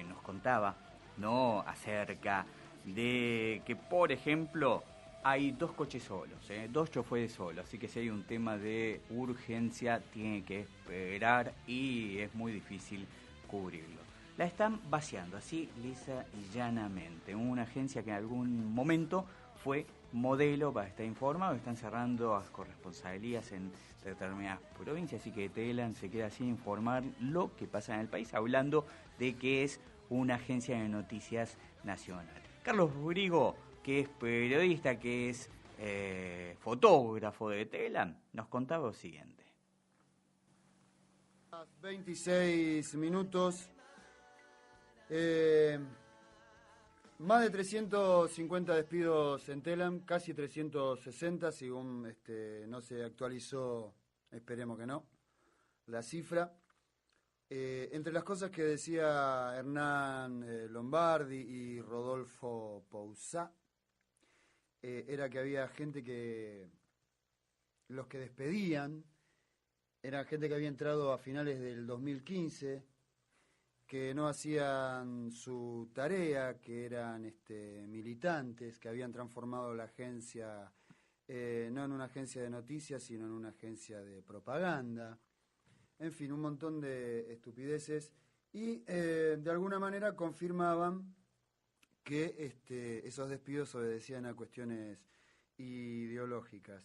nos contaba, ¿no?, acerca de que, por ejemplo, hay 2 coches solos, 2 choferes solos, así que si hay un tema de urgencia tiene que esperar y es muy difícil cubrirlo. La están vaciando así lisa y llanamente, una agencia que en algún momento fue modelo para estar informado, están cerrando las corresponsalías en determinadas provincias, así que Telam se queda sin informar lo que pasa en el país, hablando de que es una agencia de noticias nacional. Carlos Rodrigo, que es periodista, que es fotógrafo de Telam, nos contaba lo siguiente. 26 minutos. Más de 350 despidos en Telam, casi 360, según no se actualizó, esperemos que no, la cifra. Entre las cosas que decía Hernán Lombardi y Rodolfo Pousá, era que había gente los que despedían, era gente que había entrado a finales del 2015, que no hacían su tarea, que eran militantes, que habían transformado la agencia no en una agencia de noticias, sino en una agencia de propaganda. En fin, un montón de estupideces y de alguna manera confirmaban que esos despidos obedecían a cuestiones ideológicas.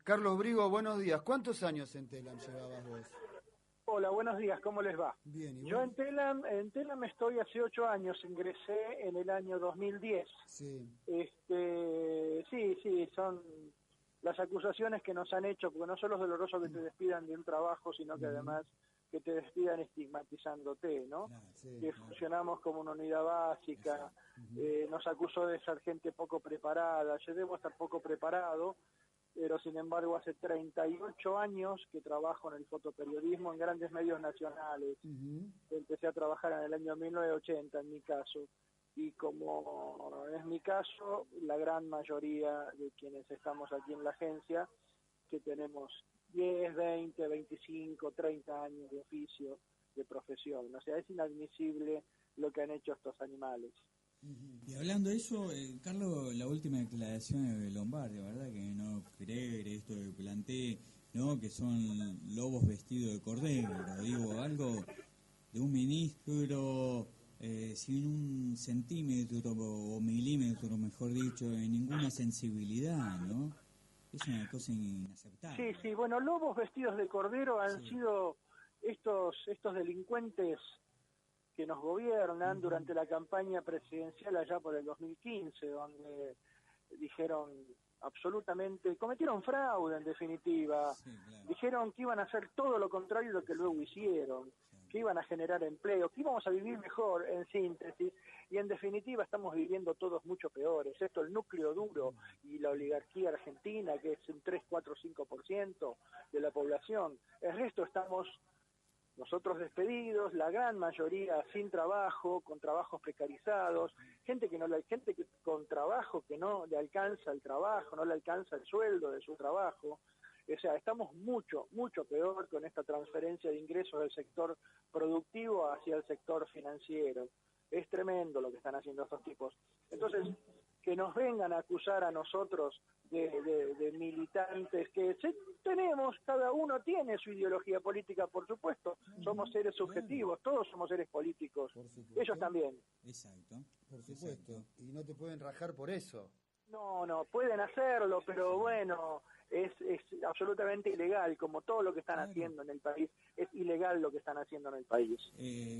Carlos Brigo, buenos días. ¿Cuántos años en Telam llevabas vos? Hola, buenos días, ¿cómo les va? Bien, ¿y vos? Yo en Telam estoy hace 8 años, ingresé en el año 2010. Sí. Sí, son las acusaciones que nos han hecho, porque no solo es doloroso que te despidan de un trabajo, sino que además que te despidan estigmatizándote, ¿no? Que funcionamos como una unidad básica, nos acusó de ser gente poco preparada, yo debo estar poco preparado, pero sin embargo hace 38 años que trabajo en el fotoperiodismo en grandes medios nacionales. Empecé a trabajar en el año 1980 en mi caso, y como es mi caso, la gran mayoría de quienes estamos aquí en la agencia, que tenemos 10, 20, 25, 30 años de oficio, de profesión. O sea, es inadmisible lo que han hecho estos animales. Y hablando de eso, Carlos, la última declaración de Lombardi, ¿verdad? Que no creer esto que planteé, ¿no? Que son lobos vestidos de cordero. Digo, algo de un ministro sin un centímetro o milímetro, mejor dicho, de ninguna sensibilidad, ¿no? Es una cosa inaceptable. Sí, bueno, lobos vestidos de cordero han sido estos delincuentes que nos gobiernan durante la campaña presidencial allá por el 2015, donde dijeron absolutamente, cometieron fraude en definitiva, dijeron que iban a hacer todo lo contrario de lo que luego hicieron, que iban a generar empleo, que íbamos a vivir mejor, en síntesis, y en definitiva estamos viviendo todos mucho peores. Esto, el núcleo duro y la oligarquía argentina, que es un 3, 4, 5% de la población. El resto estamos nosotros despedidos, la gran mayoría sin trabajo, con trabajos precarizados, gente que con trabajo que no le alcanza el trabajo, no le alcanza el sueldo de su trabajo. O sea, estamos mucho, mucho peor con esta transferencia de ingresos del sector productivo hacia el sector financiero. Es tremendo lo que están haciendo estos tipos. Entonces, que nos vengan a acusar a nosotros de militantes que tenemos, cada uno tiene su ideología política, por supuesto, somos seres subjetivos, todos somos seres políticos, ellos también. Exacto. Por supuesto, y no te pueden rajar por eso. No, pueden hacerlo, pero bueno, es absolutamente ilegal, como todo lo que están haciendo en el país, es ilegal lo que están haciendo en el país.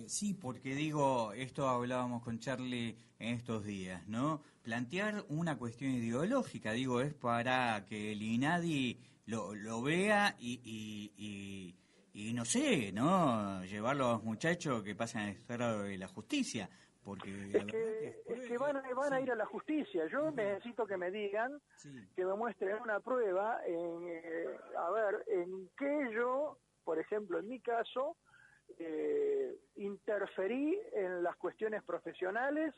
Sí, porque digo, esto hablábamos con Charlie en estos días, ¿no? Plantear una cuestión ideológica, digo, es para que el INADI lo vea y no sé, ¿no? Llevarlo a los muchachos que pasan al estrado de la justicia. Porque es que van a ir a la justicia. Yo necesito que me digan, que me muestren una prueba en que yo, por ejemplo, en mi caso, interferí en las cuestiones profesionales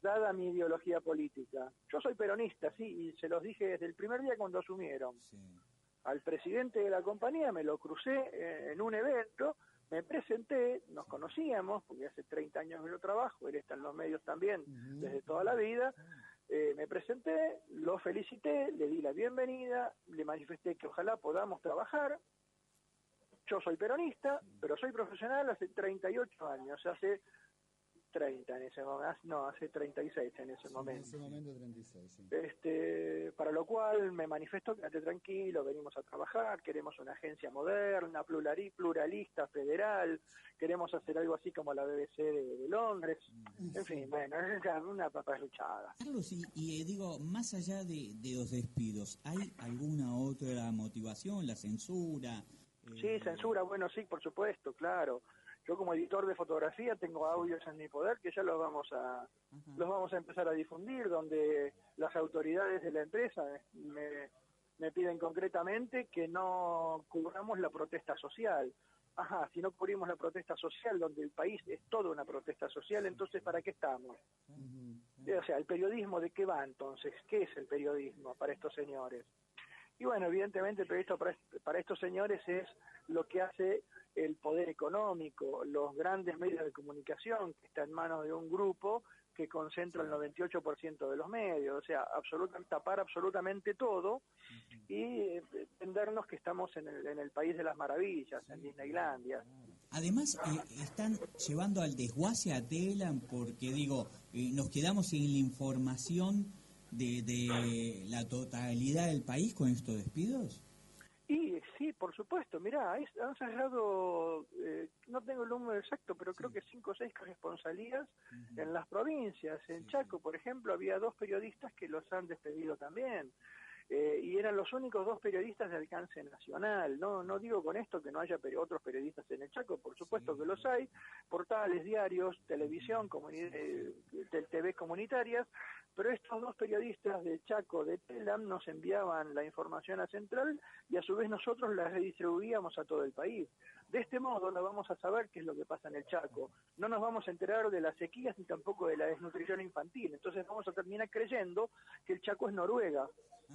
dada mi ideología política. Yo soy peronista, sí, y se los dije desde el primer día cuando asumieron. Al presidente de la compañía me lo crucé en un evento, me presenté, nos conocíamos, porque hace 30 años que yo trabajo, él está en los medios también desde toda la vida, me presenté, lo felicité, le di la bienvenida, le manifesté que ojalá podamos trabajar. Yo soy peronista, pero soy profesional hace 38 años, hace 30 en ese momento, no, hace 36 en ese momento. En ese momento 36, sí. Para lo cual me manifestó, quédate tranquilo, venimos a trabajar, queremos una agencia moderna, pluralista, federal, queremos hacer algo así como la BBC de Londres, en fin, bueno, es una paparruchada. Carlos, y digo, más allá de los despidos, ¿hay alguna otra motivación, la censura? Sí, censura, bueno, sí, por supuesto, claro. Yo como editor de fotografía tengo audios en mi poder que ya los vamos a empezar a difundir, donde las autoridades de la empresa me piden concretamente que no cubramos la protesta social. Si no cubrimos la protesta social, donde el país es toda una protesta social, entonces ¿para qué estamos? O sea, ¿el periodismo de qué va entonces? ¿Qué es el periodismo para estos señores? Y bueno, evidentemente el periodismo para estos señores es lo que hace el poder económico, los grandes medios de comunicación, que está en manos de un grupo que concentra el 98% de los medios, o sea, tapar absolutamente todo y vendernos que estamos en el país de las maravillas, en Disneylandia. Además, están llevando al desguace a Telam porque, digo, nos quedamos sin la información de la totalidad del país con estos despidos. Sí, por supuesto. Mirá, han cerrado, no tengo el número exacto, pero creo que 5 o 6 corresponsalías en las provincias. En Chaco, por ejemplo, había 2 periodistas que los han despedido también. Y eran los únicos 2 periodistas de alcance nacional. No digo con esto que no haya otros periodistas en el Chaco, por supuesto que los hay, portales, diarios, televisión, TV comunitarias, pero estos 2 periodistas de Chaco, de Telam, nos enviaban la información a Central y a su vez nosotros la redistribuíamos a todo el país. De este modo no vamos a saber qué es lo que pasa en el Chaco, no nos vamos a enterar de las sequías ni tampoco de la desnutrición infantil, entonces vamos a terminar creyendo que el Chaco es Noruega,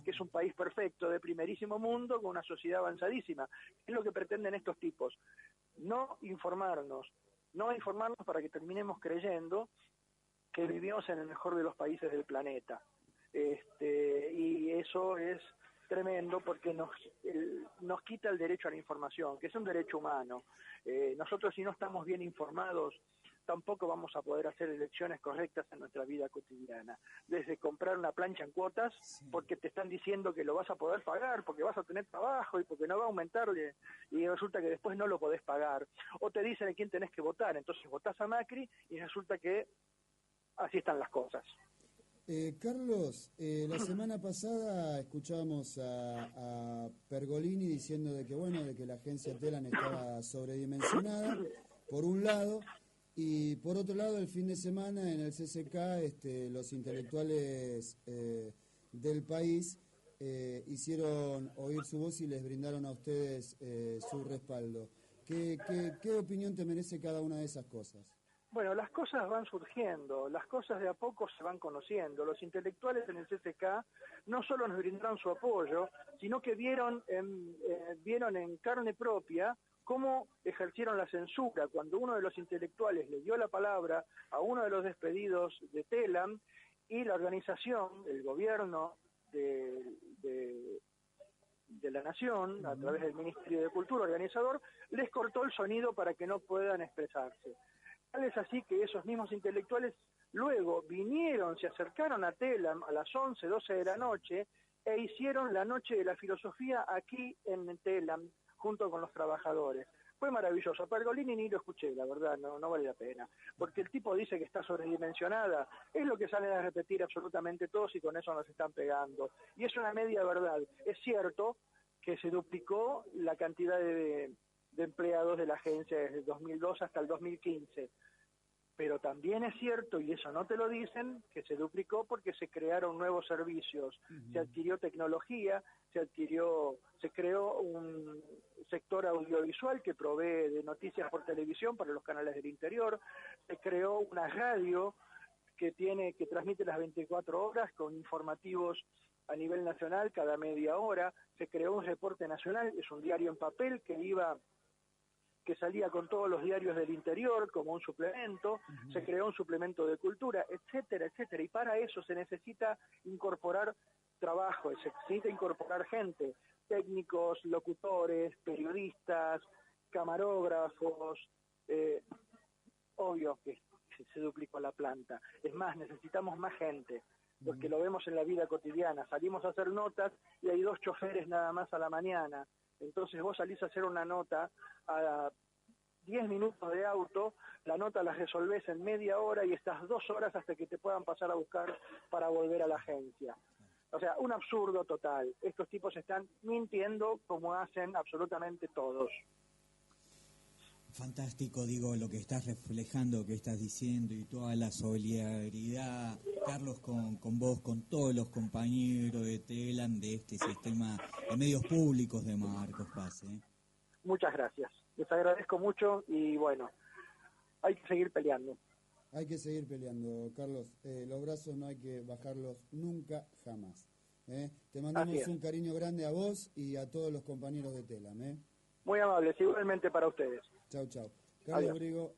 que es un país perfecto, de primerísimo mundo, con una sociedad avanzadísima. Es lo que pretenden estos tipos, no informarnos para que terminemos creyendo que vivimos en el mejor de los países del planeta. Y eso es tremendo porque nos quita el derecho a la información, que es un derecho humano. Nosotros, si no estamos bien informados, tampoco vamos a poder hacer elecciones correctas en nuestra vida cotidiana. Desde comprar una plancha en cuotas, porque te están diciendo que lo vas a poder pagar, porque vas a tener trabajo y porque no va a aumentar, y resulta que después no lo podés pagar. O te dicen a quién tenés que votar, entonces votás a Macri y resulta que así están las cosas. Carlos, la semana pasada escuchábamos a Pergolini diciendo de que la agencia Telam estaba sobredimensionada, por un lado, y por otro lado, el fin de semana en el CCK los intelectuales del país hicieron oír su voz y les brindaron a ustedes su respaldo. ¿Qué opinión te merece cada una de esas cosas? Bueno, las cosas van surgiendo, las cosas de a poco se van conociendo. Los intelectuales en el CCK no solo nos brindaron su apoyo, sino que vieron en carne propia cómo ejercieron la censura cuando uno de los intelectuales le dio la palabra a uno de los despedidos de Telam y la organización, el gobierno de la Nación, a través del Ministerio de Cultura organizador, les cortó el sonido para que no puedan expresarse. Tal es así que esos mismos intelectuales luego vinieron, se acercaron a Telam a las 11, 12 de la noche e hicieron la Noche de la Filosofía aquí en Telam, junto con los trabajadores. Fue maravilloso. Pergolini ni lo escuché, la verdad, no vale la pena. Porque el tipo dice que está sobredimensionada, es lo que salen a repetir absolutamente todos y con eso nos están pegando. Y es una media verdad. Es cierto que se duplicó la cantidad de empleados de la agencia desde el 2002 hasta el 2015. Pero también es cierto, y eso no te lo dicen, que se duplicó porque se crearon nuevos servicios, se adquirió tecnología, se creó un sector audiovisual que provee de noticias por televisión para los canales del interior, se creó una radio que transmite las 24 horas con informativos a nivel nacional cada media hora, se creó un reporte nacional, es un diario en papel que salía con todos los diarios del interior como un suplemento, se creó un suplemento de cultura, etcétera, etcétera. Y para eso se necesita incorporar trabajo, se necesita incorporar gente, técnicos, locutores, periodistas, camarógrafos, obvio que se duplicó la planta. Es más, necesitamos más gente, porque lo vemos en la vida cotidiana. Salimos a hacer notas y hay 2 choferes nada más a la mañana. Entonces vos salís a hacer una nota a 10 minutos de auto, la nota la resolvés en media hora y estás 2 horas hasta que te puedan pasar a buscar para volver a la agencia. O sea, un absurdo total. Estos tipos están mintiendo como hacen absolutamente todos. Fantástico, digo, lo que estás reflejando, que estás diciendo y toda la solidaridad, Carlos, con vos, con todos los compañeros de Telam, de este sistema de medios públicos de Marcos Paz. Muchas gracias. Les agradezco mucho y bueno, hay que seguir peleando. Hay que seguir peleando, Carlos. Los brazos no hay que bajarlos nunca, jamás. Te mandamos un cariño grande a vos y a todos los compañeros de Telam. Muy amables, igualmente para ustedes. Chau, chau. Carlos Brigo,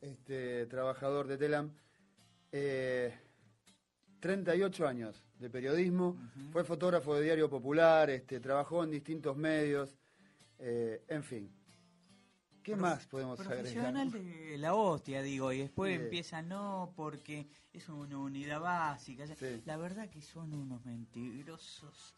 trabajador de Telam, 38 años de periodismo, fue fotógrafo de Diario Popular, trabajó en distintos medios, en fin. ¿Qué más podemos agregar? Profesional de la hostia, digo, y después empiezan, no, porque es una unidad básica. Sí. La verdad que son unos mentirosos,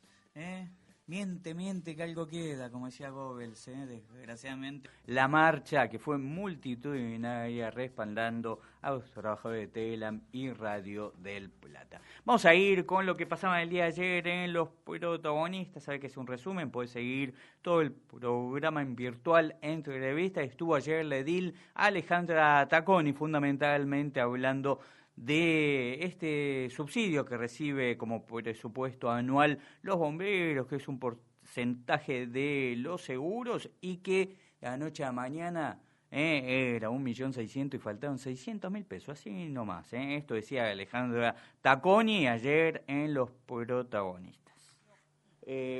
Miente, que algo queda, como decía Goebbels, desgraciadamente. La marcha que fue multitudinaria respaldando a los trabajadores de Telam y Radio del Plata. Vamos a ir con lo que pasaba el día de ayer en Los Protagonistas. Sabe que es un resumen, puede seguir todo el programa en virtual entrevista. Estuvo ayer la edil Alejandra Tacconi, fundamentalmente hablando de este subsidio que recibe como presupuesto anual los bomberos, que es un porcentaje de los seguros y que de anoche a mañana era 1.600.000 y faltaron 600.000 pesos, así nomás. Esto decía Alejandra Tacconi ayer en Los Protagonistas.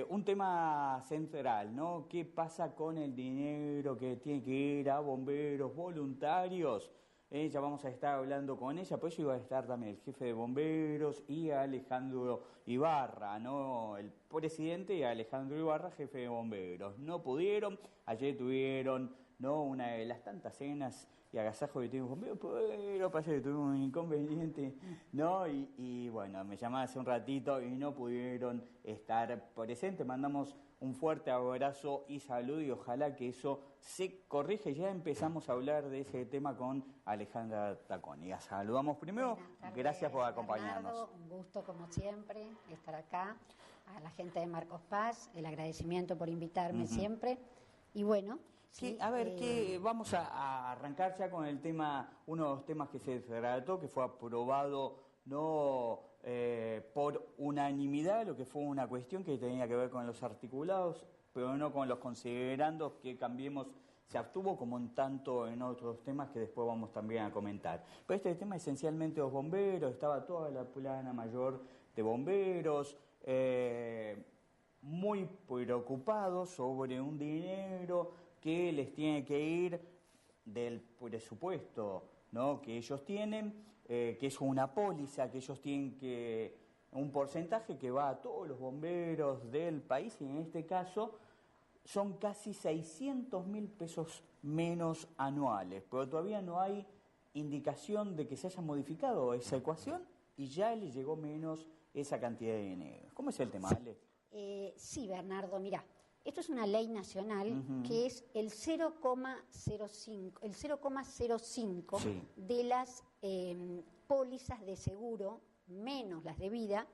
Un tema central, ¿no? ¿Qué pasa con el dinero que tiene que ir a bomberos voluntarios? Ya vamos a estar hablando con ella, por eso iba a estar también el jefe de bomberos y Alejandro Ibarra, ¿no? El presidente y Alejandro Ibarra, jefe de bomberos. No pudieron, ayer tuvieron, ¿no?, una de las tantas cenas y agasajos que tuvimos bomberos, pero parece que tuvimos un inconveniente, ¿no? Y bueno, me llamaban hace un ratito y no pudieron estar presentes. Mandamos un fuerte abrazo y saludo y ojalá que eso se corrige. Ya empezamos a hablar de ese tema con Alejandra Tacconi. La saludamos primero. Gracias por acompañarnos. Bernardo, un gusto como siempre estar acá. A la gente de Marcos Paz, el agradecimiento por invitarme siempre. Y bueno, sí, a ver, vamos a arrancar ya con el tema, uno de los temas que se trató, que fue aprobado no por unanimidad, lo que fue una cuestión que tenía que ver con los articulados, pero no con los considerandos que Cambiemos se abstuvo, como en tanto en otros temas que después vamos también a comentar. Pero este tema esencialmente los bomberos, estaba toda la plana mayor de bomberos, muy preocupados sobre un dinero que les tiene que ir del presupuesto, ¿no?, que ellos tienen, que es una póliza que ellos tienen un porcentaje que va a todos los bomberos del país, y en este caso son casi 600.000 pesos menos anuales, pero todavía no hay indicación de que se haya modificado esa ecuación y ya le llegó menos esa cantidad de dinero. ¿Cómo es el tema, Ale? Sí, Bernardo, mirá. Esto es una ley nacional que es el 0,05 sí, de las pólizas de seguro, menos las de vida,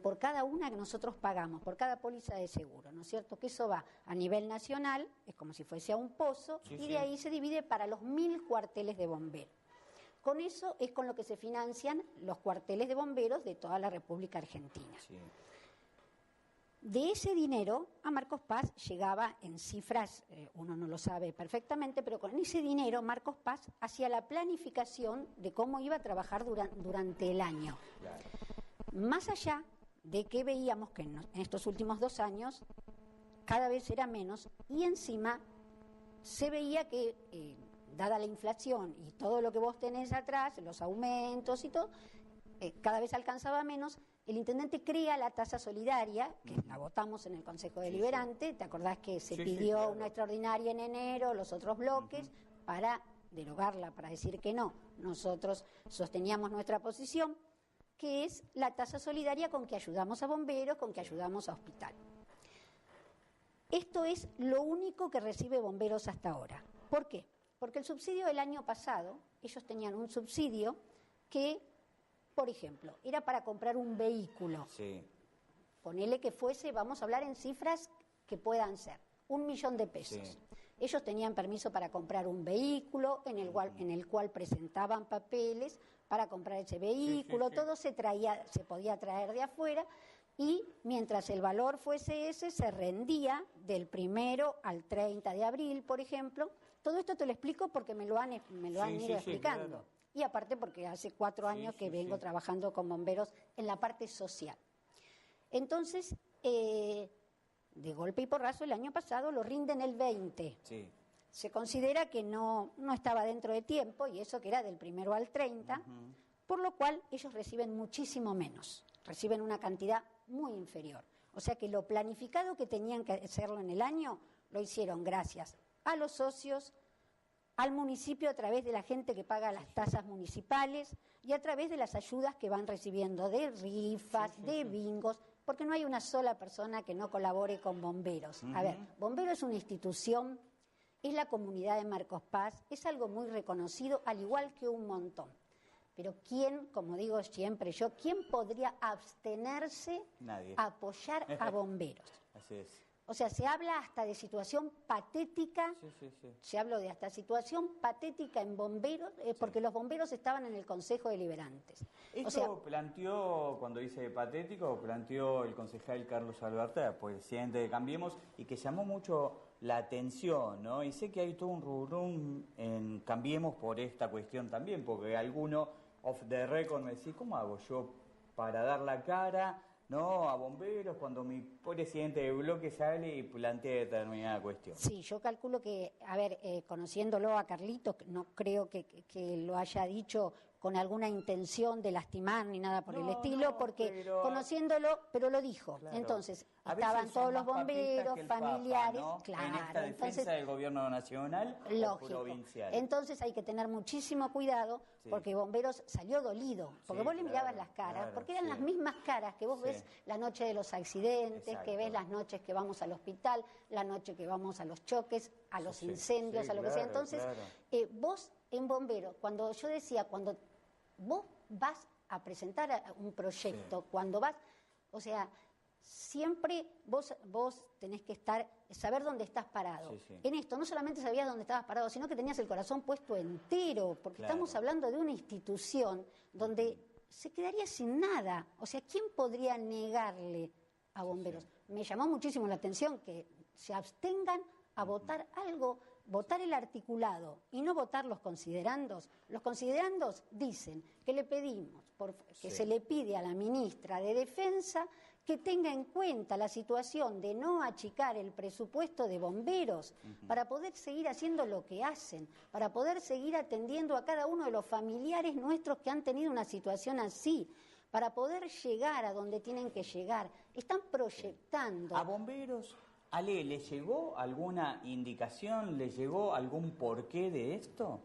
por cada una que nosotros pagamos, por cada póliza de seguro, ¿no es cierto? Que eso va a nivel nacional, es como si fuese a un pozo, y de ahí se divide para los 1.000 cuarteles de bomberos. Con eso es con lo que se financian los cuarteles de bomberos de toda la República Argentina. Sí. De ese dinero a Marcos Paz llegaba en cifras, uno no lo sabe perfectamente, pero con ese dinero Marcos Paz hacía la planificación de cómo iba a trabajar durante el año. Claro. Más allá de que veíamos que en estos últimos 2 años cada vez era menos, y encima se veía que, dada la inflación y todo lo que vos tenés atrás, los aumentos y todo, cada vez alcanzaba menos. El intendente crea la tasa solidaria, que la votamos en el Consejo Deliberante. ¿Te acordás que se pidió claro, una extraordinaria en enero, los otros bloques, para derogarla, para decir que no? Nosotros sosteníamos nuestra posición, que es la tasa solidaria con que ayudamos a bomberos, con que ayudamos a hospital. Esto es lo único que recibe bomberos hasta ahora. ¿Por qué? Porque el subsidio del año pasado, ellos tenían un subsidio que, por ejemplo, era para comprar un vehículo. Sí. Ponele que fuese, vamos a hablar en cifras que puedan ser, 1 millón de pesos. Sí. Ellos tenían permiso para comprar un vehículo en el cual presentaban papeles para comprar ese vehículo, todo se podía traer de afuera, y mientras el valor fuese ese, se rendía del 1 al 30 de abril, por ejemplo. Todo esto te lo explico porque me lo han ido explicando. Claro. Y aparte porque hace 4 años que vengo trabajando con bomberos en la parte social. Entonces, de golpe y porrazo, el año pasado lo rinden el 20. Sí. Se considera que no estaba dentro de tiempo, y eso que era del 1 al 30, por lo cual ellos reciben muchísimo menos, reciben una cantidad muy inferior. O sea que lo planificado que tenían que hacerlo en el año, lo hicieron gracias a los socios, al municipio a través de la gente que paga las tasas municipales y a través de las ayudas que van recibiendo de rifas, de bingos, porque no hay una sola persona que no colabore con Bomberos. A ver, Bomberos es una institución, es la comunidad de Marcos Paz, es algo muy reconocido, al igual que un montón. Pero ¿quién, como digo siempre yo, quién podría abstenerse a apoyar a Bomberos? Así es. O sea, se habla hasta de situación patética, se habló de hasta situación patética en Bomberos, porque los bomberos estaban en el Consejo Deliberantes. Esto planteó, cuando dice patético, planteó el concejal Carlos Alberta, presidente de Cambiemos, y que llamó mucho la atención, ¿no? Y sé que hay todo un rubrum en Cambiemos por esta cuestión también, porque alguno off the record me decía, ¿cómo hago yo para dar la cara, no, a Bomberos cuando mi presidente de bloque sale y plantea determinada cuestión? Sí, yo calculo que, a ver, conociéndolo a Carlitos, no creo que lo haya dicho con alguna intención de lastimar ni nada por el estilo, porque conociéndolo, pero lo dijo. Claro. Entonces, estaban todos los bomberos, familiares, Papa, ¿no? claro. En esta defensa entonces, del gobierno nacional o provincial. Entonces hay que tener muchísimo cuidado, porque Bomberos salió dolido, porque vos le mirabas las caras, porque eran las mismas caras que vos ves la noche de los accidentes, que ves las noches que vamos al hospital, la noche que vamos a los choques, a los incendios, a lo que sea. Entonces, vos en Bomberos, cuando yo decía, cuando vos vas a presentar un proyecto, cuando vas, o sea, siempre vos tenés que saber dónde estás parado. En esto no solamente sabías dónde estabas parado, sino que tenías el corazón puesto entero, porque estamos hablando de una institución donde se quedaría sin nada. O sea, ¿quién podría negarle a Bomberos? Me llamó muchísimo la atención que se abstengan a votar algo, votar el articulado y no votar los considerandos. Los considerandos dicen que le pedimos, que se le pide a la ministra de Defensa que tenga en cuenta la situación de no achicar el presupuesto de Bomberos para poder seguir haciendo lo que hacen, para poder seguir atendiendo a cada uno de los familiares nuestros que han tenido una situación así, para poder llegar a donde tienen que llegar. Están proyectando. ¿A Bomberos, Ale, le llegó alguna indicación, le llegó algún porqué de esto?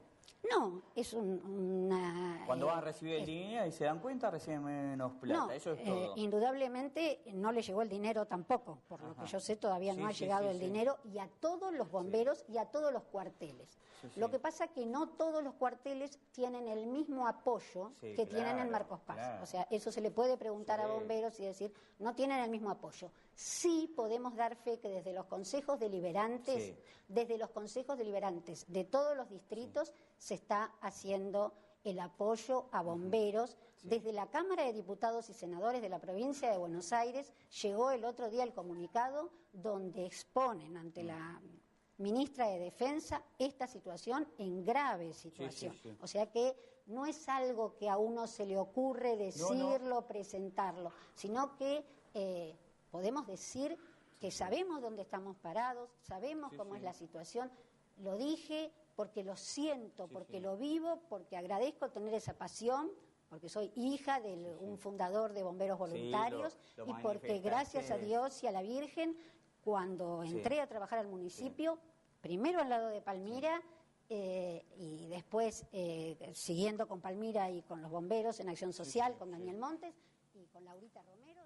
No, es una... Cuando van a recibir el dinero y se dan cuenta, reciben menos plata, no, eso es todo. Indudablemente no le llegó el dinero tampoco, por lo que yo sé todavía no ha llegado el dinero, y a todos los bomberos y a todos los cuarteles. Lo que pasa es que no todos los cuarteles tienen el mismo apoyo que tienen en Marcos Paz. O sea, eso se le puede preguntar a Bomberos y decir, no tienen el mismo apoyo. Sí podemos dar fe que desde los consejos deliberantes, de todos los distritos se está haciendo el apoyo a Bomberos. Desde la Cámara de Diputados y Senadores de la provincia de Buenos Aires llegó el otro día el comunicado donde exponen ante la ministra de Defensa esta situación en grave situación. O sea que no es algo que a uno se le ocurre decirlo, presentarlo, sino que podemos decir que sabemos dónde estamos parados, sabemos cómo es la situación. Lo dije porque lo siento, porque lo vivo, porque agradezco tener esa pasión, porque soy hija de un fundador de Bomberos Voluntarios y porque gracias a Dios y a la Virgen, cuando entré a trabajar al municipio, primero al lado de Palmira y después siguiendo con Palmira y con los bomberos en Acción Social, con Daniel Montes y con Laurita Romero.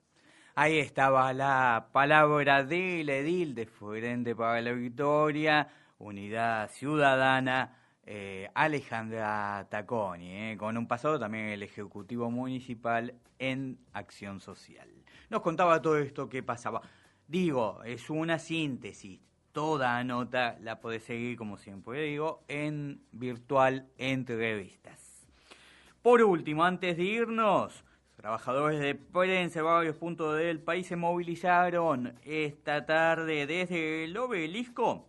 Ahí estaba la palabra del edil de Frente para la Victoria, Unidad Ciudadana, Alejandra Tacconi, con un pasado también en el Ejecutivo Municipal en Acción Social. Nos contaba todo esto que pasaba. Digo, es una síntesis. Toda nota la podés seguir, como siempre digo, en virtual entrevistas. Por último, antes de irnos, trabajadores de prensa de varios puntos del país se movilizaron esta tarde desde el Obelisco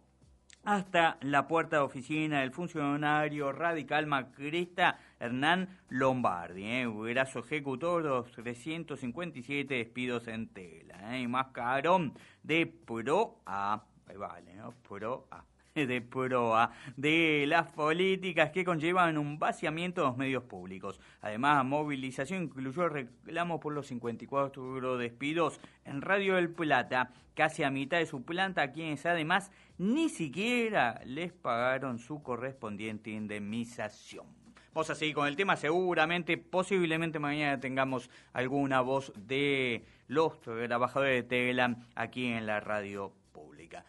hasta la puerta de oficina del funcionario radical macrista Hernán Lombardi, brazo ejecutor de los 357 despidos en tela, y mascarón de ProA. Vale, ¿no? ProA. de proa de las políticas que conllevan un vaciamiento de los medios públicos. Además, movilización incluyó el reclamo por los 54 despidos en Radio del Plata, casi a mitad de su planta, a quienes además ni siquiera les pagaron su correspondiente indemnización. Vamos a seguir con el tema, seguramente, posiblemente mañana tengamos alguna voz de los trabajadores de Telam aquí en la radio pública.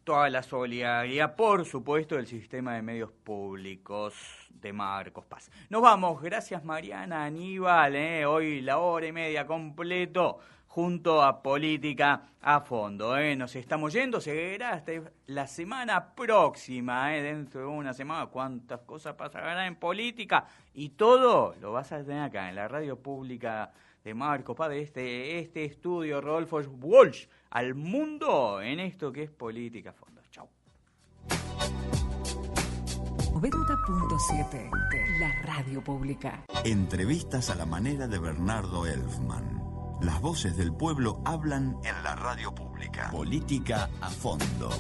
Toda la solidaridad, por supuesto, del sistema de medios públicos de Marcos Paz. Nos vamos, gracias Mariana, Aníbal, hoy la hora y media completo junto a Política a Fondo. Nos estamos yendo, seguirá hasta la semana próxima, dentro de una semana, cuántas cosas pasarán en política y todo lo vas a tener acá en la radio pública de Marcos Paz, de este estudio Rodolfo Walsh al mundo en esto que es Política a Fondo. Chau. 90.7, la radio pública. Entrevistas a la manera de Bernardo Elfman. Las voces del pueblo hablan en la radio pública. Política a Fondo.